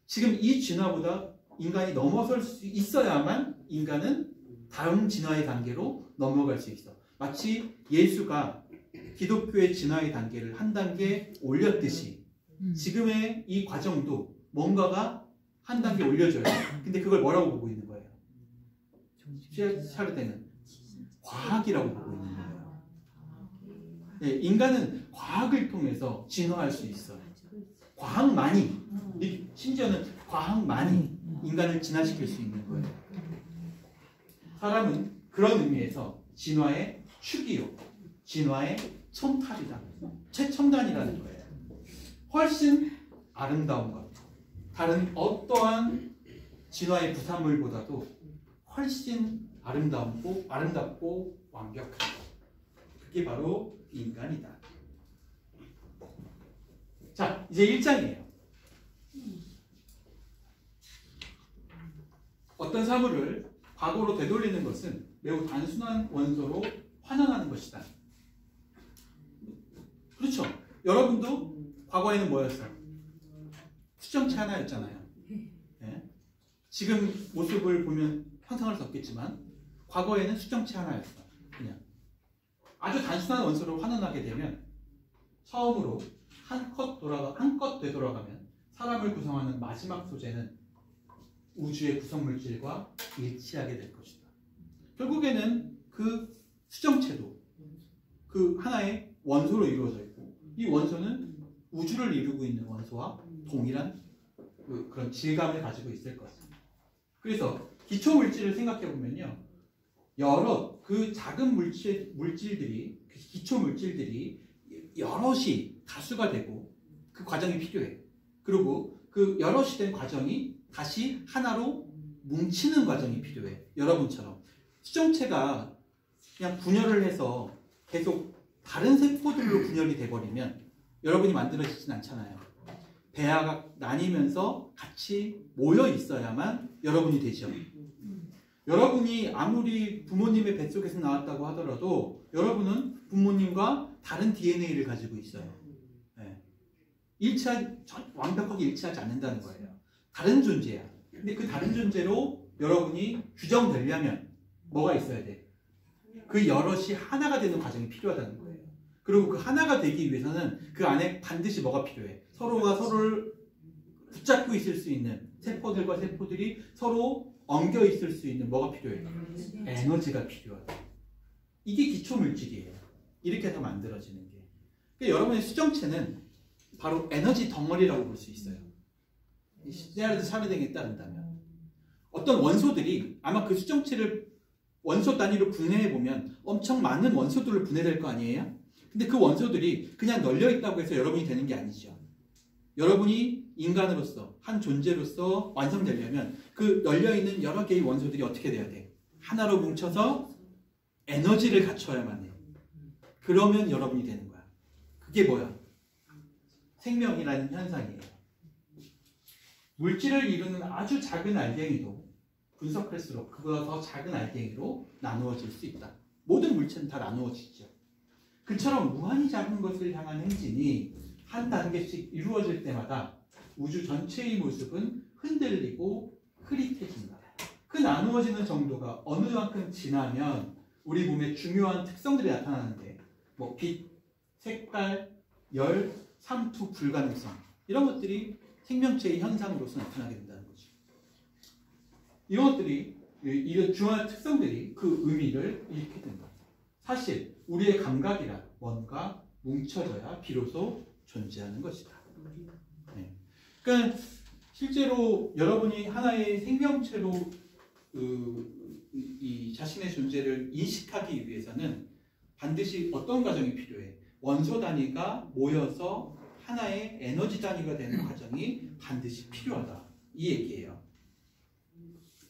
지금 이 진화보다 인간이 넘어설 수 있어야만 인간은 다음 진화의 단계로 넘어갈 수 있어. 마치 예수가 기독교의 진화의 단계를 한 단계 올렸듯이 지금의 이 과정도 뭔가가 한 단계 올려줘요. 근데 그걸 뭐라고 보고 있는 거예요? 샤르데는 과학이라고 보고 있는 거예요. 네, 인간은 과학을 통해서 진화할 수 있어요. 과학만이, 심지어는 과학만이 인간을 진화시킬 수 있는 거예요. 사람은 그런 의미에서 진화의 축이요, 진화의 첨탑이다, 최첨단이라는 거예요. 훨씬 아름다운 것, 다른 어떠한 진화의 부산물보다도 훨씬 아름답고 완벽한 것, 그게 바로 인간이다. 자, 이제 1장이에요. 어떤 사물을 과거로 되돌리는 것은 매우 단순한 원소로 환원하는 것이다. 그렇죠? 여러분도 과거에는 뭐였어요? 수정체 하나였잖아요. 네? 지금 모습을 보면 상상할 수 없겠지만 과거에는 수정체 하나였어. 그냥 아주 단순한 원소로 환원하게 되면 처음으로 한껏 되돌아가면 사람을 구성하는 마지막 소재는 우주의 구성물질과 일치하게 될 것이다. 결국에는 그 수정체도 그 하나의 원소로 이루어져 있고, 이 원소는 우주를 이루고 있는 원소와 동일한 그런 질감을 가지고 있을 것입니다. 그래서 기초물질을 생각해 보면요, 여러 그 작은 물질들이, 그 기초물질들이 여럿이 다수가 되고 그 과정이 필요해. 그리고 그 여럿이 된 과정이 다시 하나로 뭉치는 과정이 필요해. 여러분처럼 수정체가 그냥 분열을 해서 계속 다른 세포들로 분열이 돼버리면 여러분이 만들어지진 않잖아요. 배아가 나뉘면서 같이 모여 있어야만 여러분이 되죠. 여러분이 아무리 부모님의 뱃속에서 나왔다고 하더라도 여러분은 부모님과 다른 DNA를 가지고 있어요. 네. 완벽하게 일치하지 않는다는 거예요. 다른 존재야. 근데 그 다른 존재로 여러분이 규정되려면 뭐가 있어야 돼? 그 여럿이 하나가 되는 과정이 필요하다는 거예요. 그리고 그 하나가 되기 위해서는 그 안에 반드시 뭐가 필요해? 서로가 서로를 붙잡고 있을 수 있는, 세포들과 세포들이 서로 엉겨 있을 수 있는 뭐가 필요해? 에너지가 필요하다. 이게 기초물질이에요. 이렇게 해서 만들어지는 게. 그러니까 여러분의 수정체는 바로 에너지 덩어리라고 볼 수 있어요. 시제라드 샤르댕에 따른다면 어떤 원소들이 아마 그 수정체를 원소 단위로 분해해보면 엄청 많은 원소들을 분해될 거 아니에요? 근데 그 원소들이 그냥 널려있다고 해서 여러분이 되는 게 아니죠. 여러분이 인간으로서, 한 존재로서 완성되려면 그 널려있는 여러 개의 원소들이 어떻게 돼야 돼? 하나로 뭉쳐서 에너지를 갖춰야만 해. 그러면 여러분이 되는 거야. 그게 뭐야? 생명이라는 현상이에요. 물질을 이루는 아주 작은 알갱이도 분석할수록 그보다 더 작은 알갱이로 나누어질 수 있다. 모든 물체는 다 나누어지죠. 그처럼 무한히 작은 것을 향한 행진이 한 단계씩 이루어질 때마다 우주 전체의 모습은 흔들리고 흐릿해진다. 그 나누어지는 정도가 어느 만큼 지나면 우리 몸에 중요한 특성들이 나타나는데 뭐 빛, 색깔, 열, 삼투, 불가능성 이런 것들이 생명체의 현상으로서 나타나게 된다는 거죠. 이런 것들이 이 중요한 특성들이 그 의미를 잃게 된다. 사실 우리의 감각이란 뭔가 뭉쳐져야 비로소 존재하는 것이다. 네. 그러니까 실제로 여러분이 하나의 생명체로 이 자신의 존재를 인식하기 위해서는 반드시 어떤 과정이 필요해? 원소 단위가 모여서 하나의 에너지 단위가 되는 과정이 반드시 필요하다. 이 얘기예요.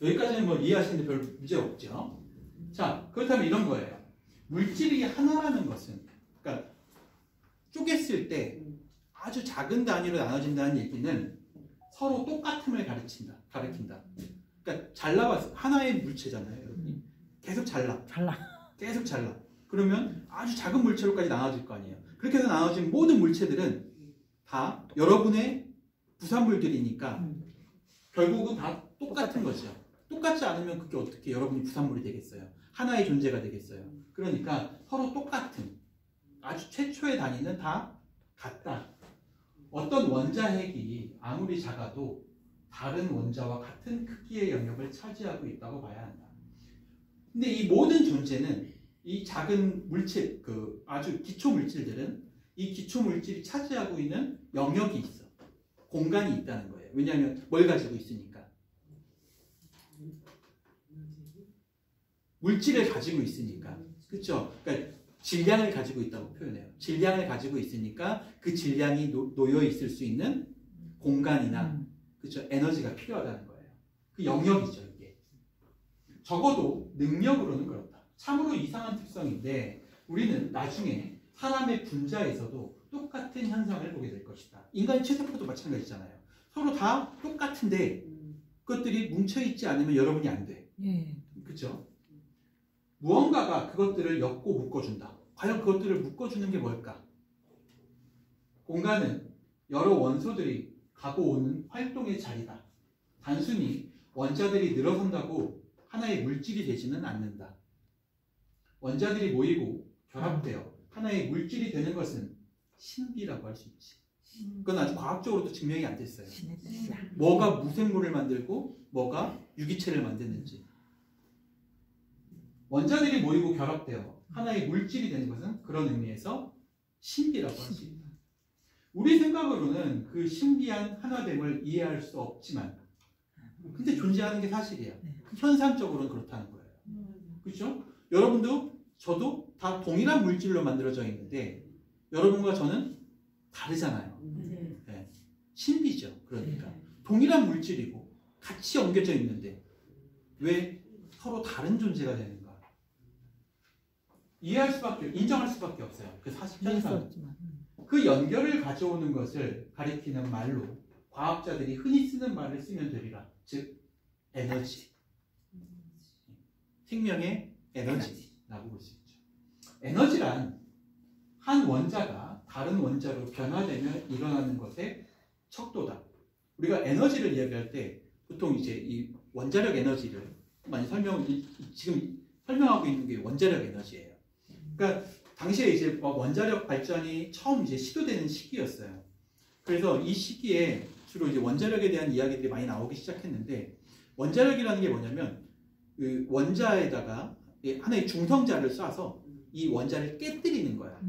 여기까지는 뭐 이해하시는데 별 문제 없죠? 자, 그렇다면 이런 거예요. 물질이 하나라는 것은, 그러니까 쪼갰을 때 아주 작은 단위로 나눠진다는 얘기는 서로 똑같음을 가리킨다. 그러니까 잘라봤어. 하나의 물체잖아요, 여러분이. 계속 잘라. 계속 잘라. 그러면 아주 작은 물체로까지 나눠질 거 아니에요. 그렇게 해서 나눠진 모든 물체들은 다 여러분의 부산물들이니까 결국은 다 똑같은 거죠. 똑같지 않으면 그게 어떻게 여러분이 부산물이 되겠어요? 하나의 존재가 되겠어요. 그러니까 서로 똑같은 아주 최초의 단위는 다 같다. 어떤 원자핵이 아무리 작아도 다른 원자와 같은 크기의 영역을 차지하고 있다고 봐야 한다. 근데 이 모든 존재는 이 작은 물질, 그 아주 기초 물질들은 이 기초 물질이 차지하고 있는 영역이 있어. 공간이 있다는 거예요. 왜냐하면 뭘 가지고 있으니까. 물질을 가지고 있으니까. 그렇죠? 그러니까 질량을 가지고 있다고 표현해요. 질량을 가지고 있으니까 그 질량이 놓여 있을 수 있는 공간이나 그렇죠? 에너지가 필요하다는 거예요. 그 영역이죠, 이게. 적어도 능력으로는 그렇다. 참으로 이상한 특성인데 우리는 나중에 사람의 분자에서도 똑같은 현상을 보게 될 것이다. 인간의 체세포도 마찬가지잖아요. 서로 다 똑같은데 그것들이 뭉쳐있지 않으면 여러분이 안 돼. 그렇죠? 무언가가 그것들을 엮고 묶어준다. 과연 그것들을 묶어주는 게 뭘까? 공간은 여러 원소들이 가고 오는 활동의 자리다. 단순히 원자들이 늘어선다고 하나의 물질이 되지는 않는다. 원자들이 모이고 결합되어 하나의 물질이 되는 것은 신비라고 할 수 있지. 그건 아주 과학적으로도 증명이 안 됐어요. 뭐가 무생물을 만들고 뭐가 유기체를 만드는지. 원자들이 모이고 결합되어 하나의 물질이 되는 것은 그런 의미에서 신비라고 할 수 있다. 우리 생각으로는 그 신비한 하나됨을 이해할 수 없지만 근데 존재하는 게 사실이에요. 현상적으로는 그렇다는 거예요. 그렇죠? 여러분도 저도 다 동일한 물질로 만들어져 있는데 여러분과 저는 다르잖아요. 네. 신비죠. 그러니까 동일한 물질이고 같이 엉겨져 있는데 왜 서로 다른 존재가 되는가? 이해할 수밖에, 인정할 수밖에 없어요. 그 사실 현상. 그 연결을 가져오는 것을 가리키는 말로 과학자들이 흔히 쓰는 말을 쓰면 되리라. 즉 에너지. 생명의 에너지라고 볼 수 있죠. 에너지란 한 원자가 다른 원자로 변화되며 일어나는 것의 척도다. 우리가 에너지를 이야기할 때 보통 이제 이 원자력 에너지를 많이 지금 설명하고 있는 게 원자력 에너지예요. 그러니까 당시에 이제 원자력 발전이 처음 이제 시도되는 시기였어요. 그래서 이 시기에 주로 이제 원자력에 대한 이야기들이 많이 나오기 시작했는데 원자력이라는 게 뭐냐면 그 원자에다가 하나의 중성자를 쏴서 이 원자를 깨뜨리는 거야.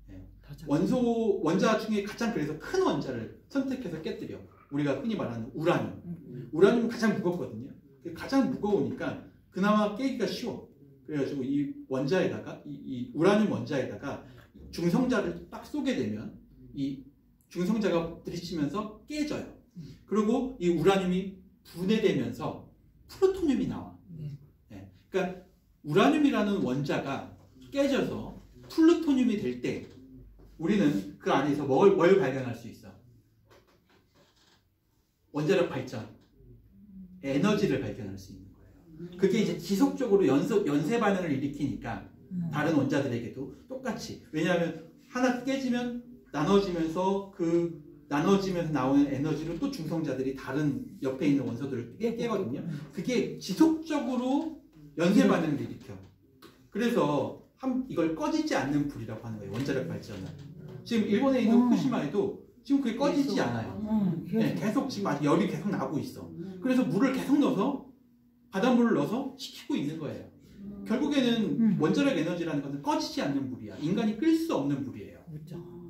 네. 원자 중에 가장 그래서 큰 원자를 선택해서 깨뜨려. 우리가 흔히 말하는 우라늄. 우라늄은 가장 무겁거든요. 가장 무거우니까 그나마 깨기가 쉬워. 그래가지고 이 원자에다가 이 우라늄 원자에다가 중성자를 딱 쏘게 되면 이 중성자가 부딪히면서 깨져요. 그리고 이 우라늄이 분해되면서 플루토늄이 나와. 네. 그러니까 우라늄이라는 원자가 깨져서 플루토늄이 될 때 우리는 그 안에서 뭘 발견할 수 있어? 원자력 발전, 에너지를 발견할 수 있는 거예요. 그게 이제 지속적으로 연쇄 반응을 일으키니까 다른 원자들에게도 똑같이. 왜냐하면 하나 깨지면 나눠지면서 그 나눠지면서 나오는 에너지로 또 중성자들이 다른 옆에 있는 원소들을 깨거든요. 그게 지속적으로 연쇄 반응을 일으켜. 그래서 이걸 꺼지지 않는 불이라고 하는 거예요. 원자력 발전은. 지금 일본에 있는 후쿠시마에도 지금 그게 꺼지지 않아요. 네, 계속 지금 아직 열이 계속 나고 있어. 그래서 물을 계속 넣어서 바닷물을 넣어서 식히고 있는 거예요. 결국에는 원자력 에너지라는 것은 꺼지지 않는 불이야. 인간이 끌 수 없는 불이에요.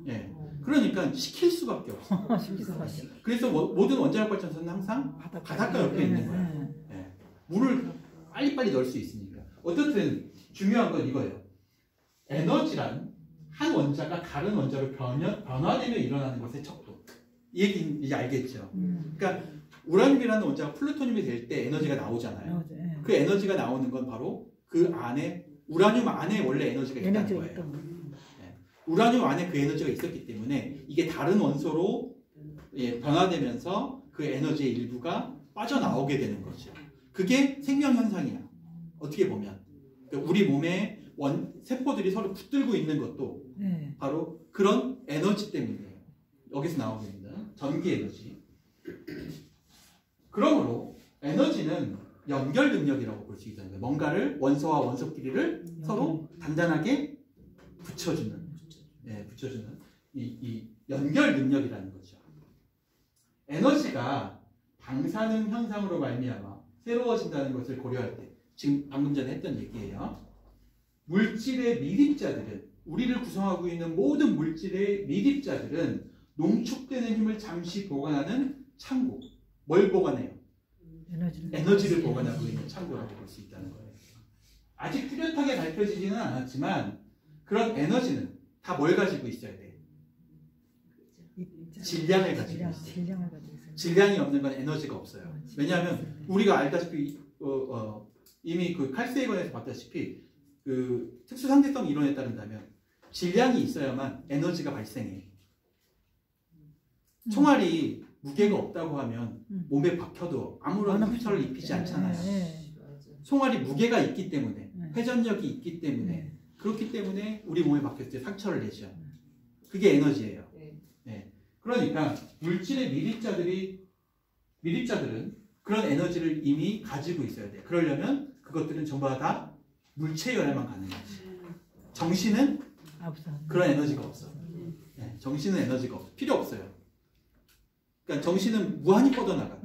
예. 그러니까 식힐 수밖에 없어. 그래서 모든 원자력 발전소는 항상 바닷가 옆에 있는 거예요. 예. 물을 빨리빨리 넣을 수 있으니까. 어쨌든 중요한 건 이거예요. 에너지란 한 원자가 다른 원자로 변화되며 일어나는 것의 척도. 이 얘기는 이제 알겠죠. 그러니까 우라늄이라는 원자가 플루토늄이 될 때 에너지가 나오잖아요. 그 에너지가 나오는 건 바로 그 안에 우라늄 안에 원래 에너지가 있다는 거예요. 네. 우라늄 안에 그 에너지가 있었기 때문에 이게 다른 원소로 변화되면서 그 에너지의 일부가 빠져나오게 되는 거죠. 그게 생명현상이야. 어떻게 보면 우리 몸에 세포들이 서로 붙들고 있는 것도 바로 그런 에너지 때문이에요. 여기서 나오고 있는 전기 에너지. 그러므로 에너지는 연결 능력이라고 볼 수 있다는 거예요. 뭔가를 원소와 원소끼리를 서로 단단하게 붙여주는 이 연결 능력이라는 거죠. 에너지가 방사능 현상으로 말미암아 새로워진다는 것을 고려할 때 지금 방금 전에 했던 얘기예요. 물질의 미립자들은 우리를 구성하고 있는 모든 물질의 미립자들은 농축되는 힘을 잠시 보관하는 창고. 뭘 보관해요? 에너지를 보관하고 있는 창고라고 볼 수 있다는 거예요. 아직 뚜렷하게 밝혀지지는 않았지만 그런 에너지는 다 뭘 가지고 있어야 돼? 질량을 가지고 있어요. 질량이 없는 건 에너지가 없어요. 왜냐하면 우리가 알다시피 이미 그 칼 세이건에서 봤다시피 그 특수상대성 이론에 따른다면 질량이 있어야만 에너지가 발생해. 총알이 무게가 없다고 하면 몸에 박혀도 아무런 상처를 입히지 않잖아요. 총알이 무게가 있기 때문에 회전력이 있기 때문에 그렇기 때문에 우리 몸에 박혔을 때 상처를 내죠. 그게 에너지예요. 네. 그러니까 물질의 미립자들은 그런 에너지를 이미 가지고 있어야 돼. 그러려면 그것들은 전부 다 물체여야만 가능하지. 정신은 그런 에너지가 없어. 네. 정신은 에너지가 없어. 필요 없어요. 그러니까 정신은 무한히 뻗어나가.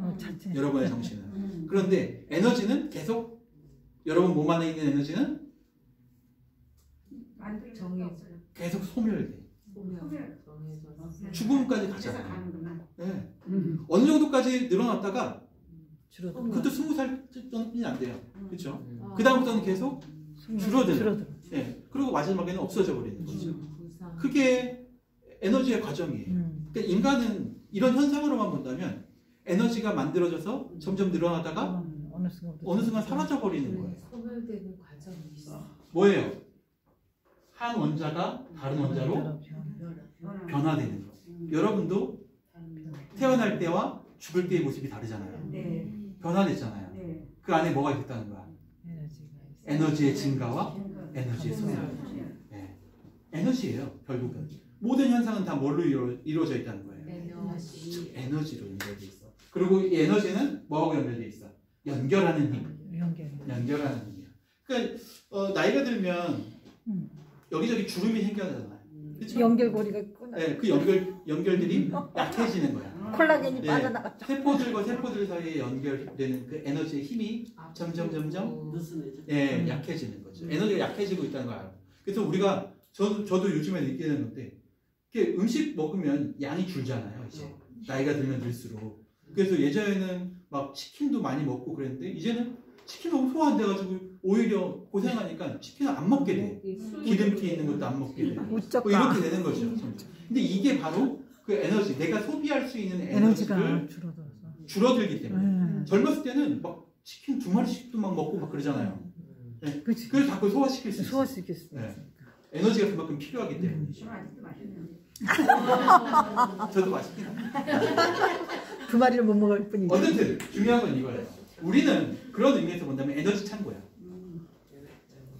여러분의 정신은. 그런데 에너지는 계속 여러분 몸 안에 있는 에너지는 계속 소멸돼. 죽음까지 가잖아요. 네. 어느 정도까지 늘어났다가 그것도 20살 정도는 안 돼요. 그렇죠? 그 다음부터는 계속 줄어들어요. 네. 그리고 마지막에는 없어져 버리는 거죠. 그게 에너지의 과정이에요. 그러니까 인간은 이런 현상으로만 본다면 에너지가 만들어져서 점점 늘어나다가 어느 순간 사라져 버리는 거예요. 소멸되는 과정이 있어. 뭐예요? 한 원자가 다른 원자로 변화되는 거. 여러분도 태어날 때와 죽을 때의 모습이 다르잖아요. 변화됐잖아요. 그 안에 뭐가 있다는 거야? 에너지의 증가와 에너지의 소멸. 네. 에너지예요. 결국은 모든 현상은 다 뭘로 이루어져 있다는 거예요? 에너지로 연결돼 있어. 그리고 이 에너지는 뭐하고 연결돼 있어? 연결하는 힘. 연결하는 힘이야. 그러니까 나이가 들면 여기저기 주름이 생겨나잖아요. 그쵸? 연결고리가 있구나. 네, 그 연결들이 약해지는 거야. 콜라겐이 빠져나갔죠. 세포들과 세포들 사이에 연결되는 그 에너지의 힘이 점점 약해지는 거죠. 에너지가 약해지고 있다는 걸 알아요. 그래서 우리가 저도 요즘에 느끼는 건데 이렇게 음식 먹으면 양이 줄잖아요. 이제 나이가 들면 들수록. 그래서 예전에는 막 치킨도 많이 먹고 그랬는데 이제는 치킨 너무 소화 안 돼가지고 오히려 고생하니까 치킨을 안 먹게 돼. 기름기 있는 것도 안 먹게 돼. 뭐 이렇게 되는 거죠. 근데 이게 바로 그 에너지, 내가 소비할 수 있는 에너지를 줄어들기 때문에. 젊었을 때는 막 치킨 2마리씩도 막 먹고 막 그러잖아요. 네. 그래서 자꾸 소화시킬 수 있어요. 네. 에너지가 그만큼 필요하기 때문에. 저도 맛있긴 합니다. 2마리를 못 먹을 뿐이죠. 어쨌든 중요한 건 이거예요. 우리는 그런 의미에서 본다면 에너지 창고야.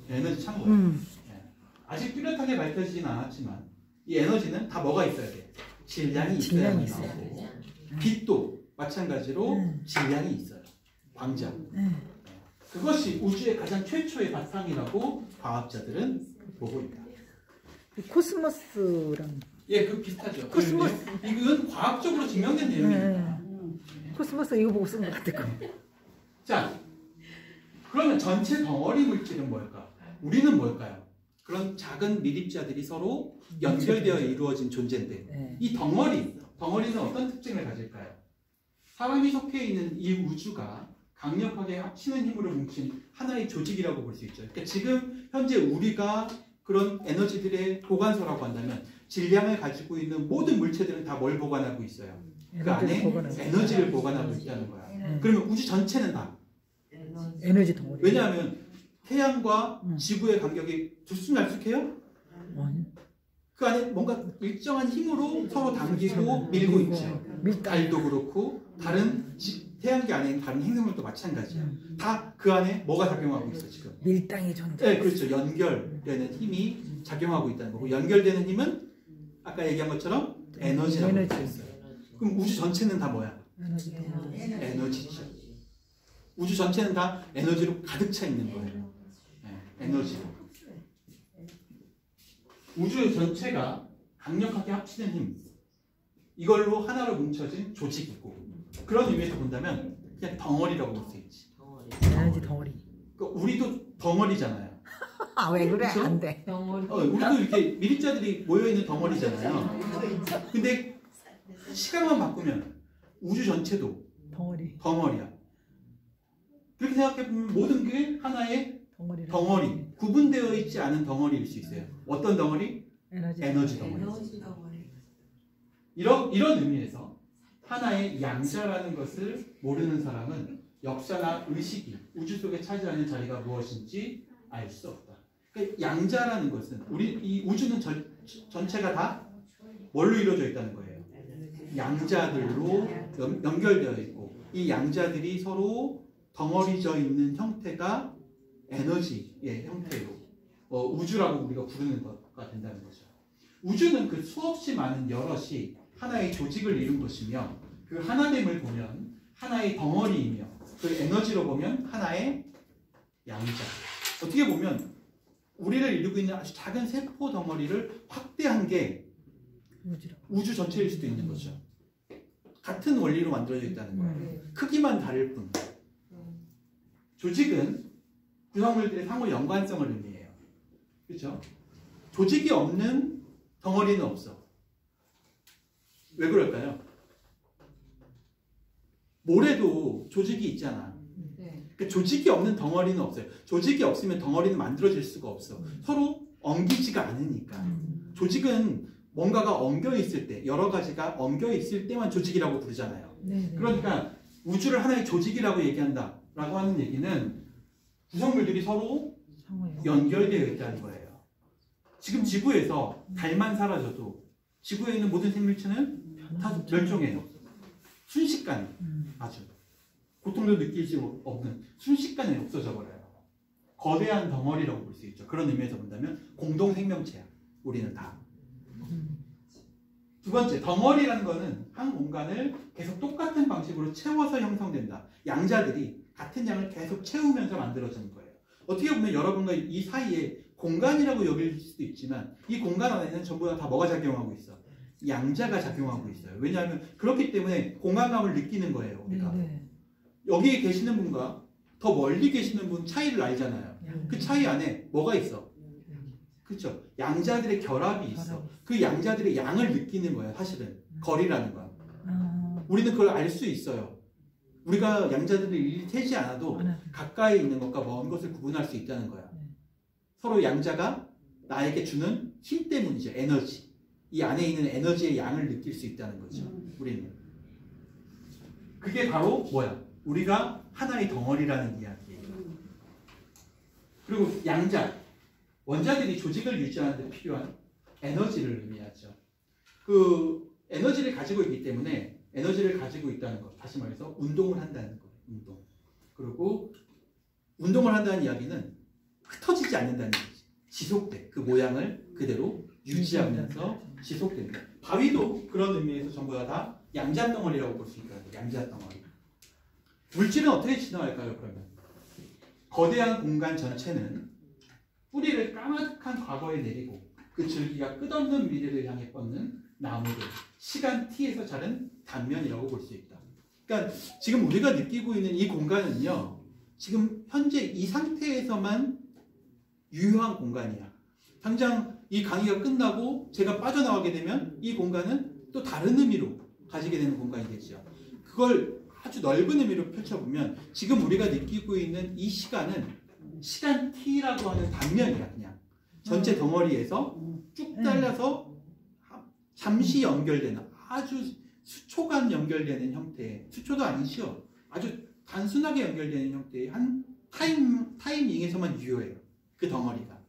에너지 창고야. 네. 아직 뚜렷하게 밝혀지진 않았지만 이 에너지는 다 뭐가 있어야 돼? 질량이 질량이 있어야 있어야 나오고, 빛도 마찬가지로 질량이 있어요. 광장. 그것이 우주의 가장 최초의 바탕이라고 과학자들은 보고 있다. 코스모스랑 예, 그 비슷하죠. 코스모스. 이건 과학적으로 증명된 내용입니다. 코스모스 이거 보고 쓴 것 같아. 자, 그러면 전체 덩어리 물질은 뭘까? 우리는 뭘까요? 그런 작은 밀입자들이 서로 연결되어 이루어진 존재인데 이 덩어리는 어떤 특징을 가질까요? 사람이 속해 있는 이 우주가 강력하게 합치는 힘으로 뭉친 하나의 조직이라고 볼 수 있죠. 그러니까 지금 현재 우리가 그런 에너지들의 보관소라고 한다면 질량을 가지고 있는 모든 물체들은 다 뭘 보관하고 있어요? 그 안에 에너지를 보관하고 있다는 거야. 그러면 우주 전체는 다 에너지 덩어리. 왜냐하면 태양과 지구의 간격이 들쑥날쑥해요? 그 안에 뭔가 일정한 힘으로 서로 당기고 밀고 있죠. 달도 그렇고 다른 태양계 안에 있는 다른 행성들도 마찬가지야. 다 그 안에 뭐가 작용하고 있어 지금? 밀당이 존재. 네, 그렇죠. 연결되는 힘이 작용하고 있다는 거고 연결되는 힘은 아까 얘기한 것처럼 에너지라고 했어요. 그럼 우주 전체는 다 뭐야? 에너지죠. 우주 전체는 다 에너지로 가득 차 있는 거예요. 네, 에너지로. 우주 전체가 강력하게 합치는 힘, 이걸로 하나로 뭉쳐진 조직이고 그런 의미에서 본다면 그냥 덩어리라고 볼 수 있지. 에너지 덩어리. 그러니까 우리도 덩어리잖아요. 아 왜 그래? 그쵸? 안 돼. 우리도 이렇게 밀입자들이 모여있는 덩어리잖아요. 근데 시간만 바꾸면 우주 전체도 덩어리야. 그렇게 생각해보면 모든 게 하나의 덩어리, 구분되어 있지 않은 덩어리일 수 있어요. 어떤 덩어리? 에너지 덩어리. 이런 의미에서 하나의 양자라는 것을 모르는 사람은 역사나 의식이 우주 속에 차지하는 자리가 무엇인지 알 수 없다. 그러니까 양자라는 것은 이 우주는 전체가 다 뭘로 이루어져 있다는 거예요. 양자들로 연결되어 있고 이 양자들이 서로 덩어리져 있는 형태가 에너지의 형태로 우주라고 우리가 부르는 것가 된다는 거죠. 우주는 그 수없이 많은 여럿이 하나의 조직을 이룬 것이며 그 하나됨을 보면 하나의 덩어리이며 그 에너지로 보면 하나의 양자. 어떻게 보면 우리를 이루고 있는 아주 작은 세포 덩어리를 확대한 게 우주 전체일 수도 있는 거죠. 같은 원리로 만들어져 있다는 거예요. 크기만 다를 뿐. 조직은 구성물들의 상호 연관성을 의미해요. 그렇죠? 조직이 없는 덩어리는 없어. 왜 그럴까요? 모래도 조직이 있잖아. 그러니까 조직이 없는 덩어리는 없어요. 조직이 없으면 덩어리는 만들어질 수가 없어. 서로 엉기지가 않으니까. 조직은 뭔가가 엉겨 있을 때, 여러 가지가 엉겨 있을 때만 조직이라고 부르잖아요. 그러니까 우주를 하나의 조직이라고 얘기한다라고 하는 얘기는 구성물들이 서로 연결되어 있다는 거예요. 지금 지구에서 달만 사라져도 지구에 있는 모든 생물체는 다 멸종해요. 순식간에 아주 고통도 느끼지 없는 순식간에 없어져 버려요. 거대한 덩어리라고 볼 수 있죠. 그런 의미에서 본다면 공동 생명체야. 우리는 다. 두 번째, 덩어리라는 거는 한 공간을 계속 똑같은 방식으로 채워서 형성된다. 양자들이 같은 양을 계속 채우면서 만들어지는 거예요. 어떻게 보면 여러분과 이 사이에 공간이라고 여길 수도 있지만 이 공간 안에는 전부 다 뭐가 작용하고 있어? 양자가 작용하고 있어요. 왜냐하면 그렇기 때문에 공간감을 느끼는 거예요. 우리가. 여기 계시는 분과 더 멀리 계시는 분 차이를 알잖아요. 그 차이 안에 뭐가 있어? 그렇죠. 양자들의 결합이 있어. 그 양자들의 양을 느끼는 거야. 사실은 거리라는 거야. 우리는 그걸 알 수 있어요. 우리가 양자들을 일일이 세지 않아도 가까이 있는 것과 먼 것을 구분할 수 있다는 거야. 서로 양자가 나에게 주는 힘 때문이죠. 에너지. 이 안에 있는 에너지의 양을 느낄 수 있다는 거죠. 우리는. 그게 바로 뭐야? 우리가 하나의 덩어리라는 이야기예요. 그리고 양자. 원자들이 조직을 유지하는 데 필요한 에너지를 의미하죠. 그 에너지를 가지고 있기 때문에 에너지를 가지고 있다는 것. 다시 말해서 운동을 한다는 거예요. 운동. 그리고 운동을 한다는 이야기는 흩어지지 않는다는 얘기지. 지속돼. 그 모양을 그대로 유지하면서 지속된다. 바위도 그런 의미에서 전부 다 양자덩어리라고 볼 수 있거든요. 양자덩어리. 물질은 어떻게 진화할까요? 그러면 거대한 공간 전체는 뿌리를 까마득한 과거에 내리고 그 줄기가 끝없는 미래를 향해 뻗는 나무를 시간 t에서 자른 단면이라고 볼 수 있다. 그러니까 지금 우리가 느끼고 있는 이 공간은요, 지금 현재 이 상태에서만 유효한 공간이야. 당장 이 강의가 끝나고 제가 빠져나가게 되면 이 공간은 또 다른 의미로 가지게 되는 공간이 되죠. 그걸 아주 넓은 의미로 펼쳐보면 지금 우리가 느끼고 있는 이 시간은 시간 t라고 하는 단면이야. 그냥 전체 덩어리에서 쭉 잘라서 잠시 연결되는, 아주 수초간 연결되는 형태의, 수초도 아니죠, 아주 단순하게 연결되는 형태의 한 타이밍에서만 유효해요. 그 덩어리가.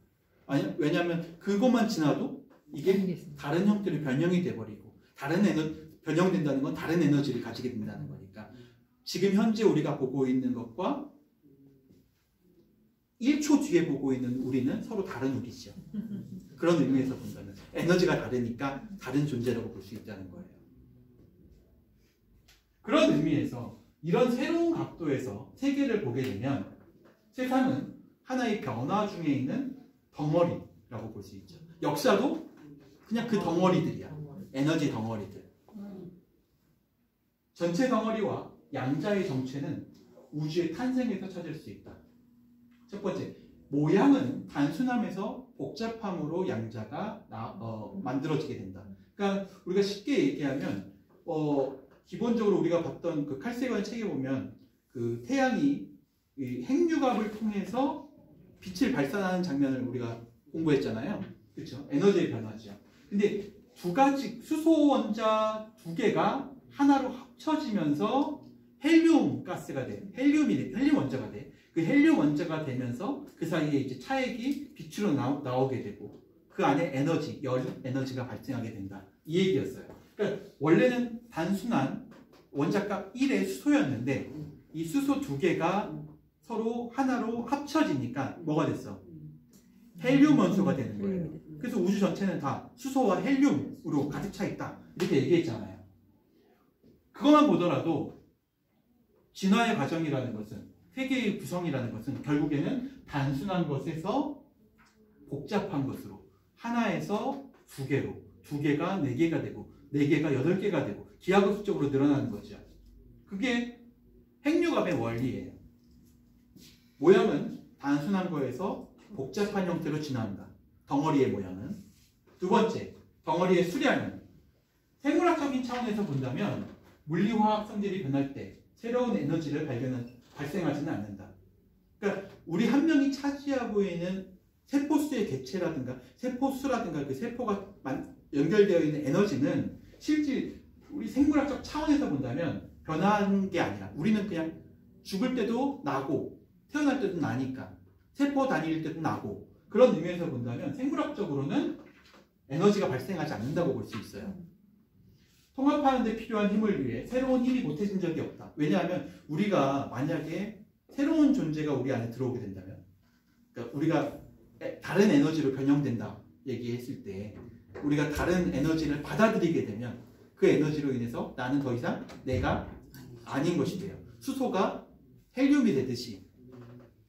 왜냐하면 그것만 지나도 이게 다른 형태로 변형이 돼버리고, 변형된다는 건 다른 에너지를 가지게 된다는 거니까 지금 현재 우리가 보고 있는 것과 1초 뒤에 보고 있는 우리는 서로 다른 우리죠. 그런 의미에서 본다면 에너지가 다르니까 다른 존재라고 볼 수 있다는 거예요. 그런 의미에서 이런 새로운 각도에서 세계를 보게 되면 세상은 하나의 변화 중에 있는 덩어리라고 볼 수 있죠. 역사도 그냥 그 덩어리들이야. 에너지 덩어리들. 전체 덩어리와 양자의 정체는 우주의 탄생에서 찾을 수 있다. 첫 번째, 모양은 단순함에서 복잡함으로 양자가 만들어지게 된다. 그러니까 우리가 쉽게 얘기하면 기본적으로 우리가 봤던 그 칼세건 책에 보면 그 태양이 이 핵융합을 통해서 빛을 발산하는 장면을 우리가 공부했잖아요. 그렇죠? 에너지의 변화죠. 근데 두 가지 수소 원자 두 개가 하나로 합쳐지면서 헬륨 가스가 돼. 헬륨 원자가 돼. 그 헬륨 원자가 되면서 그 사이에 이제 차액이 빛으로 나오게 되고 그 안에 에너지, 열 에너지가 발생하게 된다. 이 얘기였어요. 그러니까 원래는 단순한 원자값 1의 수소였는데 이 수소 두 개가 서로 하나로 합쳐지니까 뭐가 됐어? 헬륨 원소가 되는 거예요. 그래서 우주 전체는 다 수소와 헬륨으로 가득 차 있다. 이렇게 얘기했잖아요. 그것만 보더라도 진화의 과정이라는 것은, 세계의 구성이라는 것은 결국에는 단순한 것에서 복잡한 것으로, 하나에서 두 개로, 두 개가 네 개가 되고 네 개가 여덟 개가 되고 기하급수적으로 늘어나는 거죠. 그게 핵융합의 원리예요. 모양은 단순한 거에서 복잡한 형태로 진화한다. 덩어리의 모양은. 두 번째, 덩어리의 수량은 생물학적인 차원에서 본다면 물리화학성질이 변할 때 새로운 에너지를 발생하지는 않는다. 그러니까 우리 한 명이 차지하고 있는 세포수의 개체라든가 세포수라든가 그 세포가 연결되어 있는 에너지는 실제 우리 생물학적 차원에서 본다면 변화하는 게 아니라 우리는 그냥 죽을 때도 나고 태어날 때도 나니까 세포 단위일 때도 나고 그런 의미에서 본다면 생물학적으로는 에너지가 발생하지 않는다고 볼 수 있어요. 통합하는 데 필요한 힘을 위해 새로운 힘이 보태진 적이 없다. 왜냐하면 우리가 만약에 새로운 존재가 우리 안에 들어오게 된다면, 그러니까 우리가 다른 에너지로 변형된다 얘기했을 때 우리가 다른 에너지를 받아들이게 되면 그 에너지로 인해서 나는 더 이상 내가 아닌 것이 돼요. 수소가 헬륨이 되듯이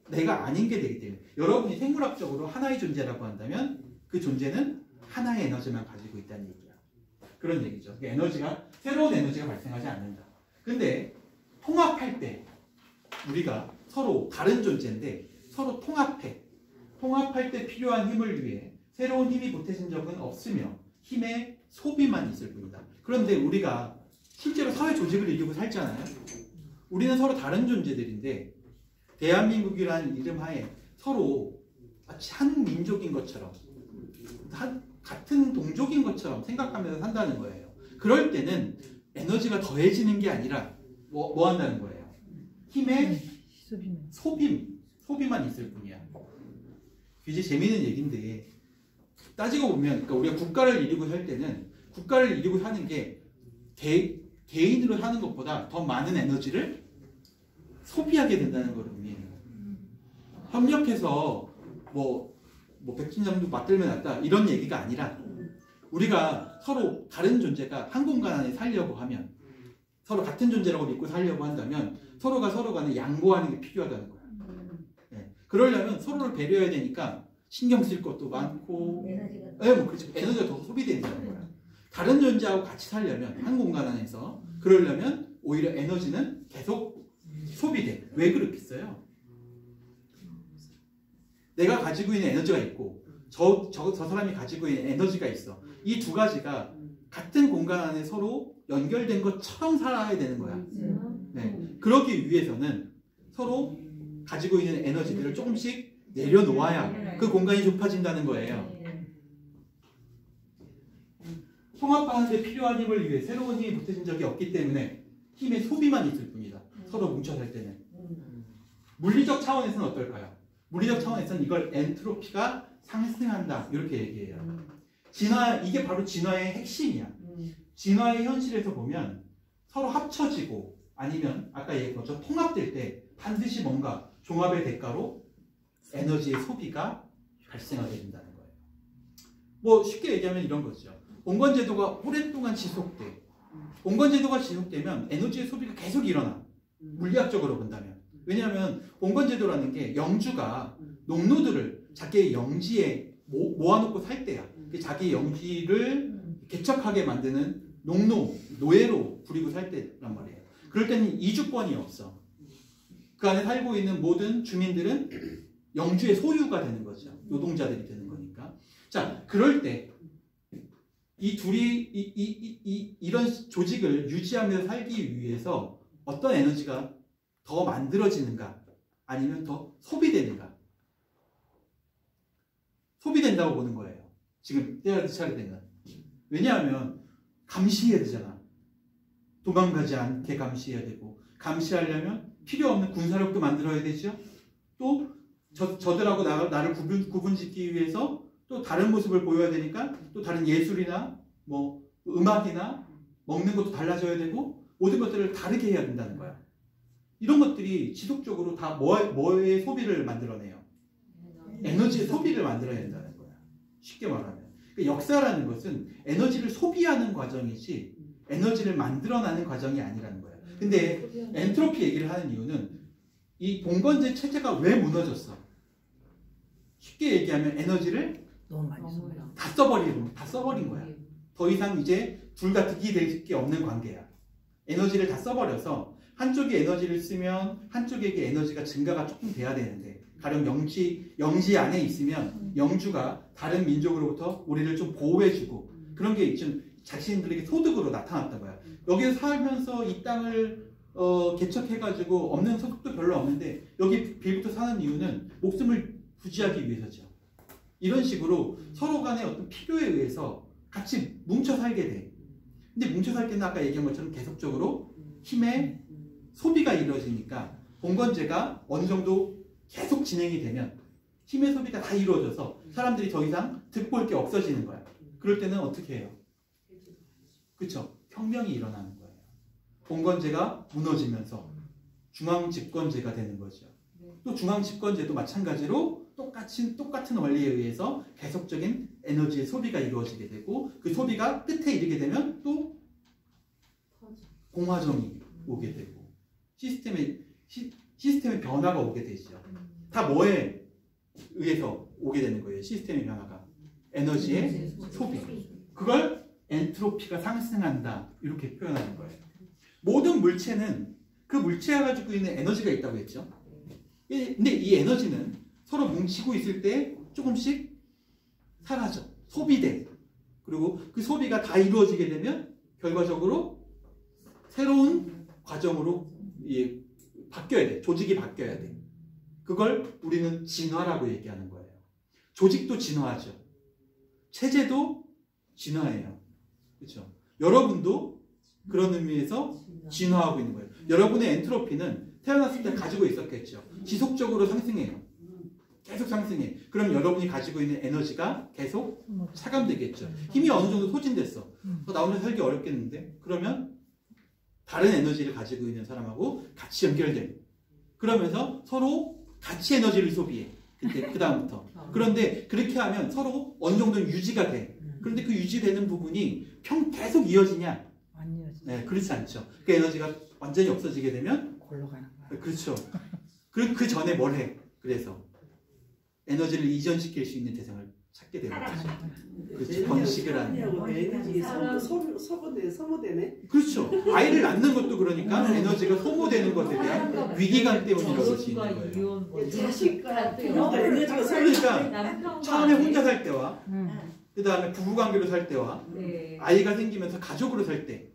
내가 아닌 게 되기 때문에 여러분이 생물학적으로 하나의 존재라고 한다면 그 존재는 하나의 에너지만 가지고 있다는 얘기야. 그런 얘기죠. 에너지가, 새로운 에너지가 발생하지 않는다. 근데 통합할 때 우리가 서로 다른 존재인데 서로 통합할 때 필요한 힘을 위해 새로운 힘이 보태진 적은 없으며 힘의 소비만 있을 뿐이다. 그런데 우리가 실제로 사회 조직을 이루고 살잖아요. 우리는 서로 다른 존재들인데 대한민국이라는 이름 하에 서로 마치 한 민족인 것처럼 같은 동족인 것처럼 생각하면서 산다는 거예요. 그럴 때는 에너지가 더해지는 게 아니라 뭐 한다는 거예요? 힘의 소비만 있을 뿐이야. 굉장히 재미있는 얘기인데 따지고 보면, 그러니까 우리가 국가를 이루고 살 때는 국가를 이루고 사는 게 개인으로 사는 것보다 더 많은 에너지를 소비하게 된다는 걸 의미해요. 협력해서 백진장도 맞들면 낫다 이런 얘기가 아니라 우리가 서로 다른 존재가 한 공간 안에 살려고 하면, 서로 같은 존재라고 믿고 살려고 한다면 서로가 서로 간에 양보하는 게 필요하다는 거야. 네. 그러려면 서로를 배려해야 되니까 신경 쓸 것도 많고, 뭐 그렇죠. 에너지가 더 소비된다는 거야. 다른 존재하고 같이 살려면, 한 공간 안에서 그러려면 오히려 에너지는 계속 소비돼. 왜 그렇겠어요? 내가 가지고 있는 에너지가 있고 저 사람이 가지고 있는 에너지가 있어. 이 두 가지가 같은 공간 안에 서로 연결된 것처럼 살아야 되는 거야. 네. 그러기 위해서는 서로 가지고 있는 에너지들을 조금씩 내려놓아야 그 공간이 좁아진다는 거예요. 통합하는 데 필요한 힘을 위해 새로운 힘이 보태진 적이 없기 때문에 힘의 소비만 있을 뿐이다. 서로 뭉쳐 살 때는. 물리적 차원에서는 어떨까요? 물리적 차원에서는 이걸 엔트로피가 상승한다 이렇게 얘기해요. 이게 바로 진화의 핵심이야. 진화의 현실에서 보면 서로 합쳐지고 아니면 아까 얘기한 것처럼 통합될 때 반드시 뭔가 종합의 대가로 에너지의 소비가 발생하게 된다는 거예요. 뭐 쉽게 얘기하면 이런 거죠. 봉건제도가 오랫동안 지속돼. 봉건제도가 지속되면 에너지의 소비가 계속 일어나. 물리학적으로 본다면. 왜냐하면 봉건제도라는 게 영주가 농노들을 자기의 영지에 모아놓고 살 때야. 자기 영지를 개척하게 만드는 노예로 부리고 살 때란 말이에요. 그럴 때는 이주권이 없어. 그 안에 살고 있는 모든 주민들은 영주의 소유가 되는 거죠. 노동자들이 되는 거니까. 자, 그럴 때 이 둘이 이런 조직을 유지하면서 살기 위해서 어떤 에너지가 더 만들어지는가 아니면 더 소비되는가? 소비된다고 보는 거예요. 지금 때가 차례되면. 왜냐하면 감시해야 되잖아. 도망가지 않게 감시해야 되고, 감시하려면 필요 없는 군사력도 만들어야 되죠. 또 저들하고 나를 구분짓기 위해서 또 다른 모습을 보여야 되니까 또 다른 예술이나 뭐 음악이나 먹는 것도 달라져야 되고 모든 것들을 다르게 해야 된다는 거야. 이런 것들이 지속적으로 다 뭐의 소비를 만들어내요? 에너지의 소비를 만들어야 된다는 거야. 쉽게 말하면. 그러니까 역사라는 것은 에너지를 소비하는 과정이지 에너지를 만들어내는 과정이 아니라는 거야. 근데 엔트로피 얘기를 하는 이유는 이 봉건제 체제가 왜 무너졌어? 쉽게 얘기하면 에너지를 너무 많이 써. 다 써버린 거야. 더 이상 이제 둘 다 득이 될 게 없는 관계야. 에너지를 다 써버려서 한쪽이 에너지를 쓰면 한쪽에게 에너지가 증가가 조금 돼야 되는데, 가령 영지 안에 있으면 영주가 다른 민족으로부터 우리를 좀 보호해주고 그런 게 좀 자신들에게 소득으로 나타났던 거야. 여기서 살면서 이 땅을 개척해가지고 없는 소득도 별로 없는데 여기 빌부터 사는 이유는 목숨을 부지하기 위해서죠. 이런 식으로 서로 간의 어떤 필요에 의해서 같이 뭉쳐 살게 돼. 근데 뭉쳐 살 때는 아까 얘기한 것처럼 계속적으로 힘의 소비가 이루어지니까 봉건제가 어느 정도 계속 진행이 되면 힘의 소비가 다 이루어져서 사람들이 더 이상 득볼 게 없어지는 거야. 그럴 때는 어떻게 해요? 그쵸? 혁명이 일어나는 거예요. 봉건제가 무너지면서 중앙집권제가 되는 거죠. 또 중앙집권제도 마찬가지로 똑같은 원리에 의해서 계속적인 에너지의 소비가 이루어지게 되고 그 소비가 끝에 이르게 되면 또 공화정이 오게 되고 시스템의 변화가 오게 되죠. 다 뭐에 의해서 오게 되는 거예요? 시스템의 변화가. 에너지의 소비. 그걸 엔트로피가 상승한다. 이렇게 표현하는 거예요. 모든 물체는 그 물체가 가지고 있는 에너지가 있다고 했죠. 근데 이 에너지는 서로 뭉치고 있을 때 조금씩 사라져. 소비돼. 그리고 그 소비가 다 이루어지게 되면 결과적으로 새로운 과정으로 바뀌어야 돼. 조직이 바뀌어야 돼. 그걸 우리는 진화라고 얘기하는 거예요. 조직도 진화하죠. 체제도 진화해요. 그렇죠? 여러분도 그런 의미에서 진화하고 있는 거예요. 여러분의 엔트로피는 태어났을 때 가지고 있었겠죠. 지속적으로 상승해요. 계속 상승해. 그럼 여러분이 가지고 있는 에너지가 계속 차감되겠죠. 힘이 어느 정도 소진됐어. 나 혼자 살기 어렵겠는데? 그러면 다른 에너지를 가지고 있는 사람하고 같이 연결돼. 그러면서 서로 같이 에너지를 소비해. 그 다음부터. 그런데 그렇게 하면 서로 어느 정도는 유지가 돼. 그런데 그 유지되는 부분이 계속 이어지냐? 아니요. 네, 그렇지 않죠. 그 에너지가 완전히 없어지게 되면 골로 가는 거야. 그렇죠. 그 전에 뭘 해? 그래서 에너지를 이전시킬 수 있는 대상을 찾게 되는 거죠. 그렇죠. 번식을 하는. 에너지 소모되네. 그렇죠. 아이를 낳는 것도 그러니까 에너지가 소모되는 것에 대한 위기감 때문이라고 수 있는 거예요. 자식과 부모가 에너지가 그러니까 처음에 혼자 살 때와 그 다음에 부부관계로 살 때와 네. 아이가 생기면서 가족으로 살 때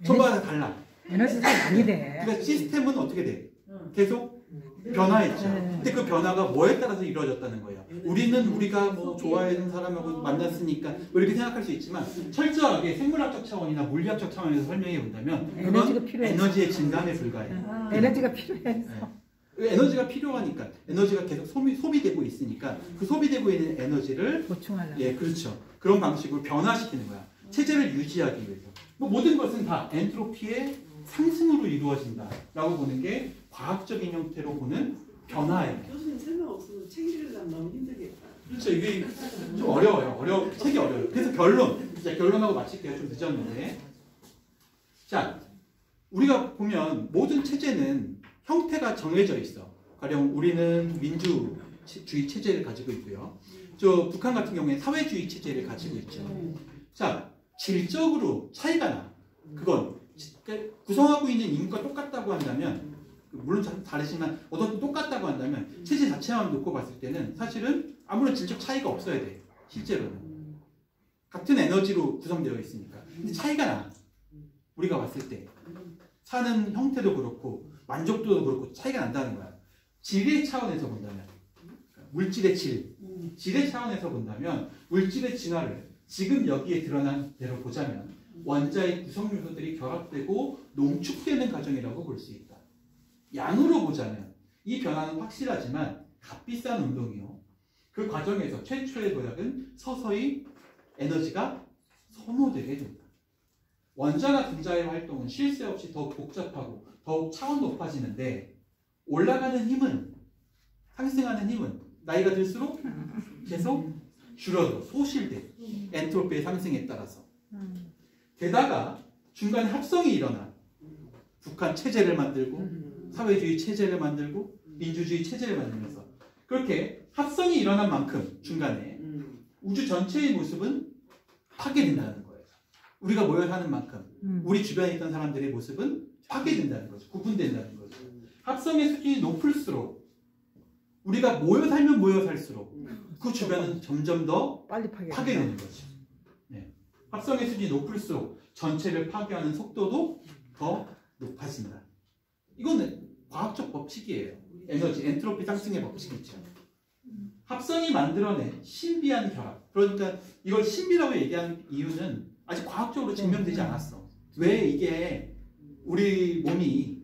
전부가 다 달라. 에너지 사이 많이 돼. 그러니까 시스템은 어떻게 돼? 계속 변화했죠. 근데 그 변화가 뭐에 따라서 이루어졌다는 거예요. 우리는 우리가 뭐 좋아하는 사람하고 만났으니까 뭐 이렇게 생각할 수 있지만 철저하게 생물학적 차원이나 물리학적 차원에서 설명해 본다면 에너지가 그건 필요해서. 에너지의 증감에 불과해요. 에너지가 필요해서. 에너지가 필요하니까 에너지가 계속 소비되고 있으니까 그 소비되고 있는 에너지를 보충하려고. 예, 그렇죠. 그런 방식으로 변화시키는 거야. 체제를 유지하기 위해서. 뭐 모든 것은 다 엔트로피의 상승으로 이루어진다라고 보는 게 과학적인 형태로 보는 변화예요. 교수님 설명 없으면 책 읽으려면 너무 힘들겠다. 그렇죠. 이게 좀 어려워요. 책이 어려워요. 그래서 결론하고 마칠게요. 좀 늦었는데. 자, 우리가 보면 모든 체제는 형태가 정해져 있어. 가령 우리는 민주주의 체제를 가지고 있고요. 저 북한 같은 경우에 사회주의 체제를 가지고 있죠. 자, 질적으로 차이가 나. 그건 구성하고 있는 인구가 똑같다고 한다면, 물론 다르지만 어떤 똑같다고 한다면 체제 자체만 놓고 봤을 때는 사실은 아무런 질적 차이가 없어야 돼. 실제로는 같은 에너지로 구성되어 있으니까. 근데 차이가 나. 우리가 봤을 때 사는 형태도 그렇고 만족도도 그렇고 차이가 난다는 거야. 질의 차원에서 본다면, 물질의 질의 차원에서 본다면 물질의 진화를 지금 여기에 드러난 대로 보자면 원자의 구성 요소들이 결합되고 농축되는 과정이라고 볼 수 있다. 양으로 보자면 이 변화는 확실하지만 값비싼 운동이요. 그 과정에서 최초의 도약은 서서히 에너지가 소모되게 된다. 원자나 분자의 활동은 쉴 새 없이 더욱 복잡하고 더욱 차원 높아지는데 올라가는 힘은, 상승하는 힘은 나이가 들수록 계속 줄어들어, 소실돼. 엔트로피의 상승에 따라서. 게다가 중간에 합성이 일어나. 북한 체제를 만들고 사회주의 체제를 만들고 민주주의 체제를 만들면서 그렇게 합성이 일어난 만큼 중간에 우주 전체의 모습은 파괴된다는 거예요. 우리가 모여 사는 만큼 우리 주변에 있던 사람들의 모습은 파괴된다는 거죠. 구분된다는 거죠. 합성의 수준이 높을수록 우리가 모여 살면 모여 살수록 그 주변은 점점 더 빨리 파괴되는 거죠. 네. 합성의 수준이 높을수록 전체를 파괴하는 속도도 더 높아진다. 이거는 과학적 법칙이에요. 에너지, 엔트로피 상승의 법칙이죠. 합성이 만들어낸 신비한 결합. 그러니까 이걸 신비라고 얘기한 이유는 아직 과학적으로 증명되지 않았어. 왜 이게 우리 몸이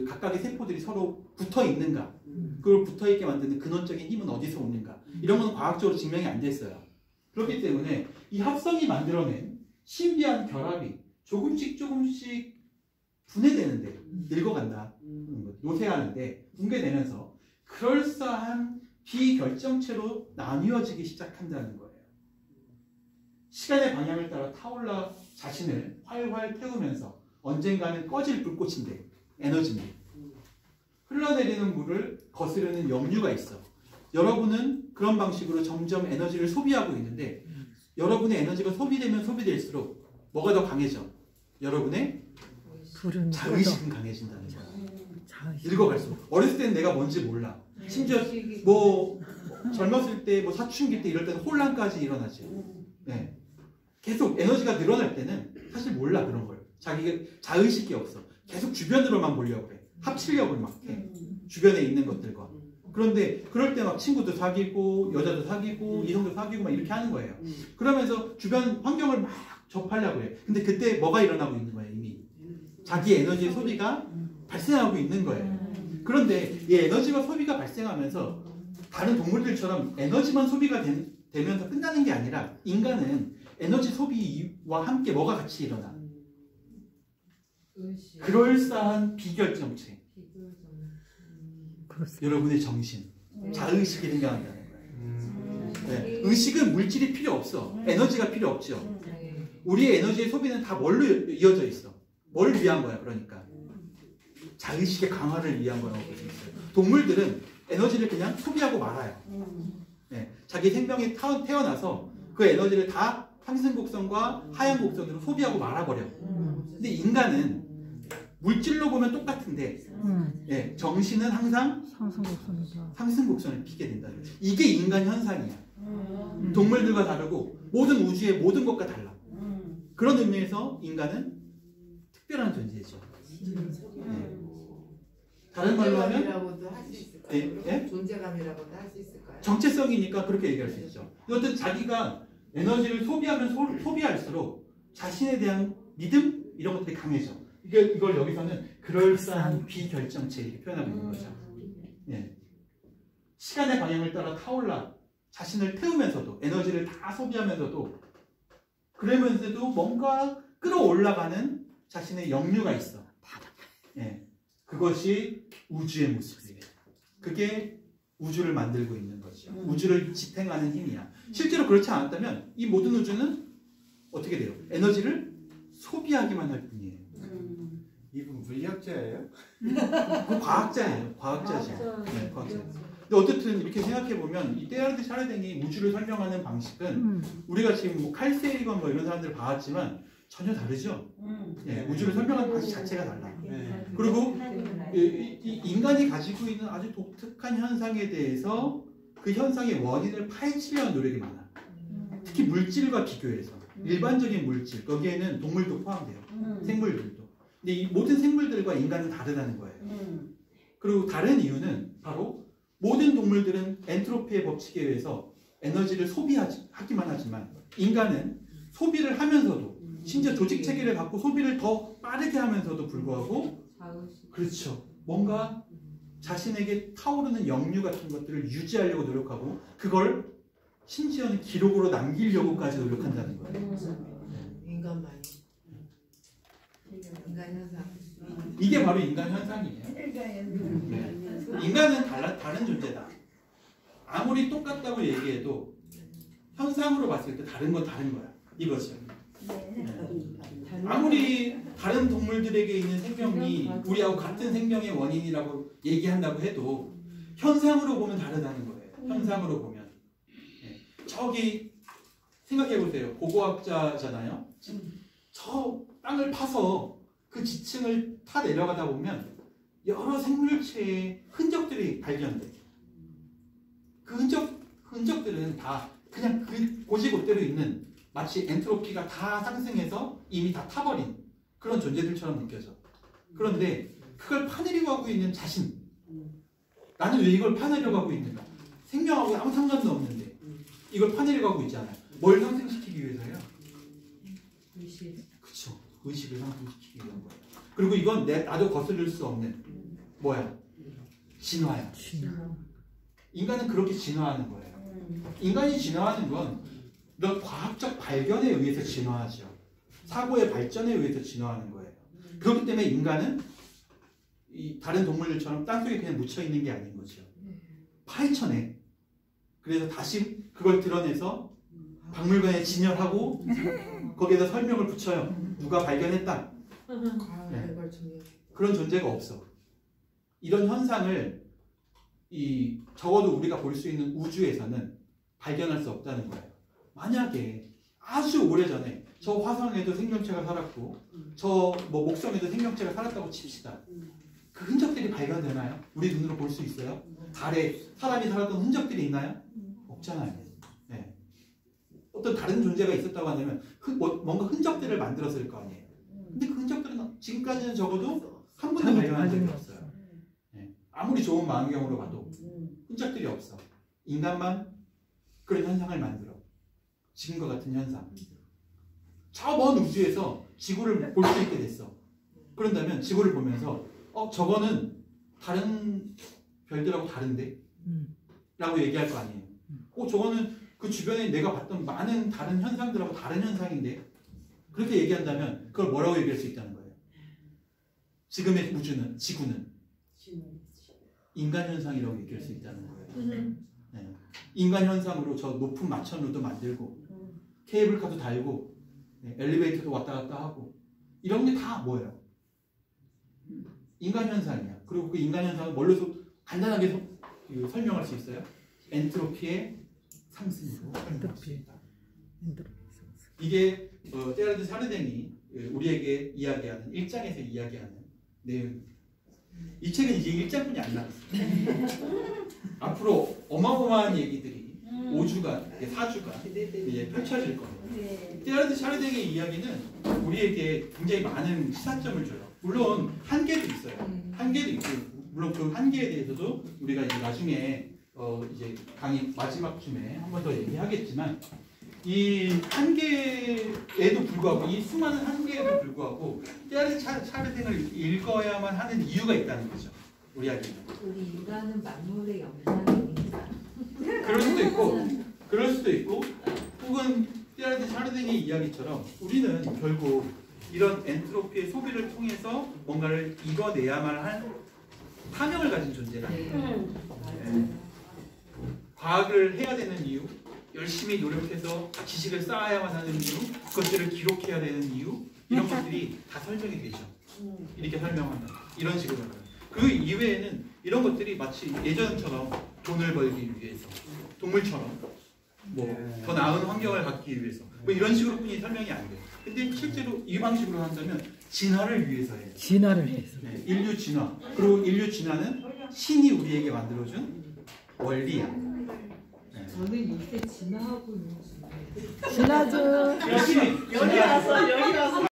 각각의 세포들이 서로 붙어 있는가? 그걸 붙어 있게 만드는 근원적인 힘은 어디서 오는가? 이런 건 과학적으로 증명이 안 됐어요. 그렇기 때문에 이 합성이 만들어낸 신비한 결합이 조금씩 분해되는데 늙어간다. 노쇠하는데 붕괴되면서 그럴싸한 비결정체로 나뉘어지기 시작한다는 거예요. 시간의 방향을 따라 타올라 자신을 활활 태우면서 언젠가는 꺼질 불꽃인데 에너지입니다. 흘러내리는 물을 거스르는 염류가 있어. 여러분은 그런 방식으로 점점 에너지를 소비하고 있는데 여러분의 에너지가 소비되면 소비될수록 뭐가 더 강해져? 여러분의 자의식은 강해진다는 거야. 늙어갈수록. 어렸을 때는 내가 뭔지 몰라. 심지어 뭐 젊었을 때 뭐 사춘기 때 이럴 때는 혼란까지 일어나지. 네. 계속 에너지가 늘어날 때는 사실 몰라 그런 걸. 자기가 자의식이 없어. 계속 주변으로만 보려고 그래. 합치려고 막 해. 주변에 있는 것들과. 그런데 그럴 때 막 친구도 사귀고 여자도 사귀고 이성도 사귀고 막 이렇게 하는 거예요. 그러면서 주변 환경을 막 접하려고 해. 근데 그때 뭐가 일어나고 있는 거예요 이미. 자기 에너지의 소비가 발생하고 있는 거예요. 그런데 이 에너지가 소비가 발생하면서 다른 동물들처럼 에너지만 소비가 되면서 끝나는 게 아니라 인간은 에너지 소비와 함께 뭐가 같이 일어나? 그럴싸한 비결정체. 여러분의 정신, 자의식이 등장한다는 거예요. 네. 의식은 물질이 필요 없어. 에너지가 필요 없죠. 우리의 에너지의 소비는 다 뭘로 이어져 있어? 뭘 위한 거야, 그러니까? 자의식의 강화를 위한 거라고 볼 수 있어요. 동물들은 에너지를 그냥 소비하고 말아요. 네. 자기 생명이 태어나서 그 에너지를 다 상승곡선과 하향곡선으로 소비하고 말아버려. 근데 인간은 물질로 보면 똑같은데 네. 정신은 항상 상승곡선을 피게 된다. 이게 인간 현상이야. 동물들과 다르고 모든 우주의 모든 것과 달라. 그런 의미에서 인간은 특별한 존재죠. 네. 다른 말로 하면 존재감이라고도 할 수 있을까요? 네? 존재감이라고도 할 수 있을까요? 정체성이니까 그렇게 얘기할 수 있죠. 어떤 자기가 에너지를 소비하면 소비할수록 자신에 대한 믿음 이런 것들이 강해져. 이걸 여기서는 그럴싸한 비결정체 이렇게 표현하고 있는 거죠. 예. 시간의 방향을 따라 타올라 자신을 태우면서도 에너지를 다 소비하면서도 그러면서도 뭔가 끌어올라가는 자신의 역류가 있어. 예. 그것이 우주의 모습이에요. 그게 우주를 만들고 있는 거죠. 우주를 지탱하는 힘이야. 실제로 그렇지 않았다면 이 모든 우주는 어떻게 돼요? 에너지를 소비하기만 할 뿐이에요. 이분 물리학자예요? 그 과학자예요. 과학자죠. 네, 과학자. 근데 어쨌든 이렇게 생각해보면 이 테일러드 샤르댕이 우주를 설명하는 방식은 우리가 지금 뭐 칼 세이건 뭐 이런 사람들을 봐왔지만 전혀 다르죠. 예, 우주를 설명하는 방식 자체가 달라. 네. 그리고 이 인간이 가지고 있는 아주 독특한 현상에 대해서 그 현상의 원인을 파헤치려는 노력이 많아. 특히 물질과 비교해서 일반적인 물질 거기에는 동물도 포함돼요. 생물들도. 근데 이 모든 생물들과 인간은 다르다는 거예요. 그리고 다른 이유는 바로 모든 동물들은 엔트로피의 법칙에 의해서 에너지를 소비하기만 하지만 인간은 소비를 하면서도 심지어 조직 체계를 갖고 소비를 더 빠르게 하면서도 불구하고 그렇죠. 뭔가 자신에게 타오르는 역류 같은 것들을 유지하려고 노력하고 그걸 심지어는 기록으로 남기려고까지 노력한다는 거예요. 인간 마인. 인간 현상. 이게 바로 인간 현상이에요. 인간은 다른 존재다. 아무리 똑같다고 얘기해도 현상으로 봤을 때 다른 건 다른 거야. 이거죠. 아무리 다른 동물들에게 있는 생명이 우리하고 같은 생명의 원인이라고 얘기한다고 해도 현상으로 보면 다르다는 거예요. 현상으로 보면. 저기 생각해보세요. 고고학자잖아요. 저 땅을 파서 그 지층을 타 내려가다 보면 여러 생물체의 흔적들이 발견돼. 그 흔적들은 다 그냥 그 고지곳대로 있는 마치 엔트로피가 다 상승해서 이미 다 타버린 그런 존재들처럼 느껴져. 그런데 그걸 파내려고 하고 있는 자신. 나는 왜 이걸 파내려고 하고 있는가? 생명하고 아무 상관도 없는데 이걸 파내려고 하고 있잖아요. 뭘 상승시키기 위해서요? 그쵸. 의식을 상승시키기 위한 거예요. 그리고 이건 나도 거스를 수 없는 뭐야? 진화야. 인간은 그렇게 진화하는 거예요. 인간이 진화하는 건 이런 과학적 발견에 의해서 진화하죠. 사고의 발전에 의해서 진화하는 거예요. 그렇기 때문에 인간은 이 다른 동물들처럼 땅속에 그냥 묻혀있는 게 아닌 거죠. 파헤쳐내. 그래서 다시 그걸 드러내서 박물관에 진열하고 거기에다 설명을 붙여요. 누가 발견했다. 네. 그런 존재가 없어. 이런 현상을 적어도 우리가 볼 수 있는 우주에서는 발견할 수 없다는 거예요. 만약에 아주 오래전에 저 화성에도 생명체가 살았고 저 뭐 목성에도 생명체가 살았다고 칩시다. 그 흔적들이 발견되나요? 우리 눈으로 볼 수 있어요? 달에 사람이 살았던 흔적들이 있나요? 없잖아요. 네. 어떤 다른 존재가 있었다고 하면 뭔가 흔적들을 만들었을 거 아니에요. 근데 그 흔적들은 지금까지는 적어도 한 번도 발견한 적이 없어요. 네. 아무리 좋은 망원경으로 봐도 흔적들이 없어. 인간만 그런 현상을 만들어. 지금과 같은 현상. 저 먼 우주에서 지구를 볼 수 있게 됐어. 그런다면 지구를 보면서 저거는 다른 별들하고 다른데? 라고 얘기할 거 아니에요. 저거는 그 주변에 내가 봤던 많은 다른 현상들하고 다른 현상인데? 그렇게 얘기한다면 그걸 뭐라고 얘기할 수 있다는 거예요? 지금의 지구는 인간 현상이라고 얘기할 수 있다는 거예요. 네. 인간 현상으로 저 높은 마천루도 만들고 케이블카도 달고 네. 엘리베이터도 왔다 갔다 하고 이런 게 다 뭐예요? 인간 현상이야. 그리고 그 인간 현상을 뭘로 간단하게 설명할 수 있어요? 엔트로피의 상승으로 설명할 수 있다. 이게 테일러드 샤르댕이 우리에게 이야기하는 1장에서 이야기하는 내용. 이 책은 이제 1장뿐이 안 나왔어요. 앞으로 어마어마한 얘기들이 5주간, 4주간 이제 펼쳐질 거예요. 테일러드 샤르댕의 이야기는 우리에게 굉장히 많은 시사점을 줘요. 물론 한계도 있어요. 한계도 있고 물론 그 한계에 대해서도 우리가 이제 나중에 이제 강의 마지막쯤에 한 번 더 얘기하겠지만 이 한계에도 불구하고 이 수많은 한계에도 불구하고 테일러드 샤르댕을 읽어야만 하는 이유가 있다는 거죠. 우리에게. 우리 인간은 만물의 영상입니다. 그럴 수도 있고 혹은 테일러드 샤르댕의 이야기처럼 우리는 결국 이런 엔트로피의 소비를 통해서 뭔가를 이뤄내야만 할 사명을 가진 존재다. 과학을 해야 되는 이유, 열심히 노력해서 지식을 쌓아야만 하는 이유, 그것들을 기록해야 되는 이유, 이런 것들이 다 설명이 되죠. 이렇게 설명하면 이런 식으로 하면 그 이외에는 이런 것들이 마치 예전처럼 돈을 벌기 위해서 동물처럼 뭐 더 나은 환경을 갖기 위해서 뭐 이런 식으로뿐이 설명이 안 돼요. 근데 실제로 이 방식으로 한다면 진화를 위해서예요. 진화를 해서. 네, 인류 진화. 그리고 인류 진화는 신이 우리에게 만들어준 원리야. 네. 저는 요새 진화하고 있는 중이에요. 진화죠. 열심히 여기 와서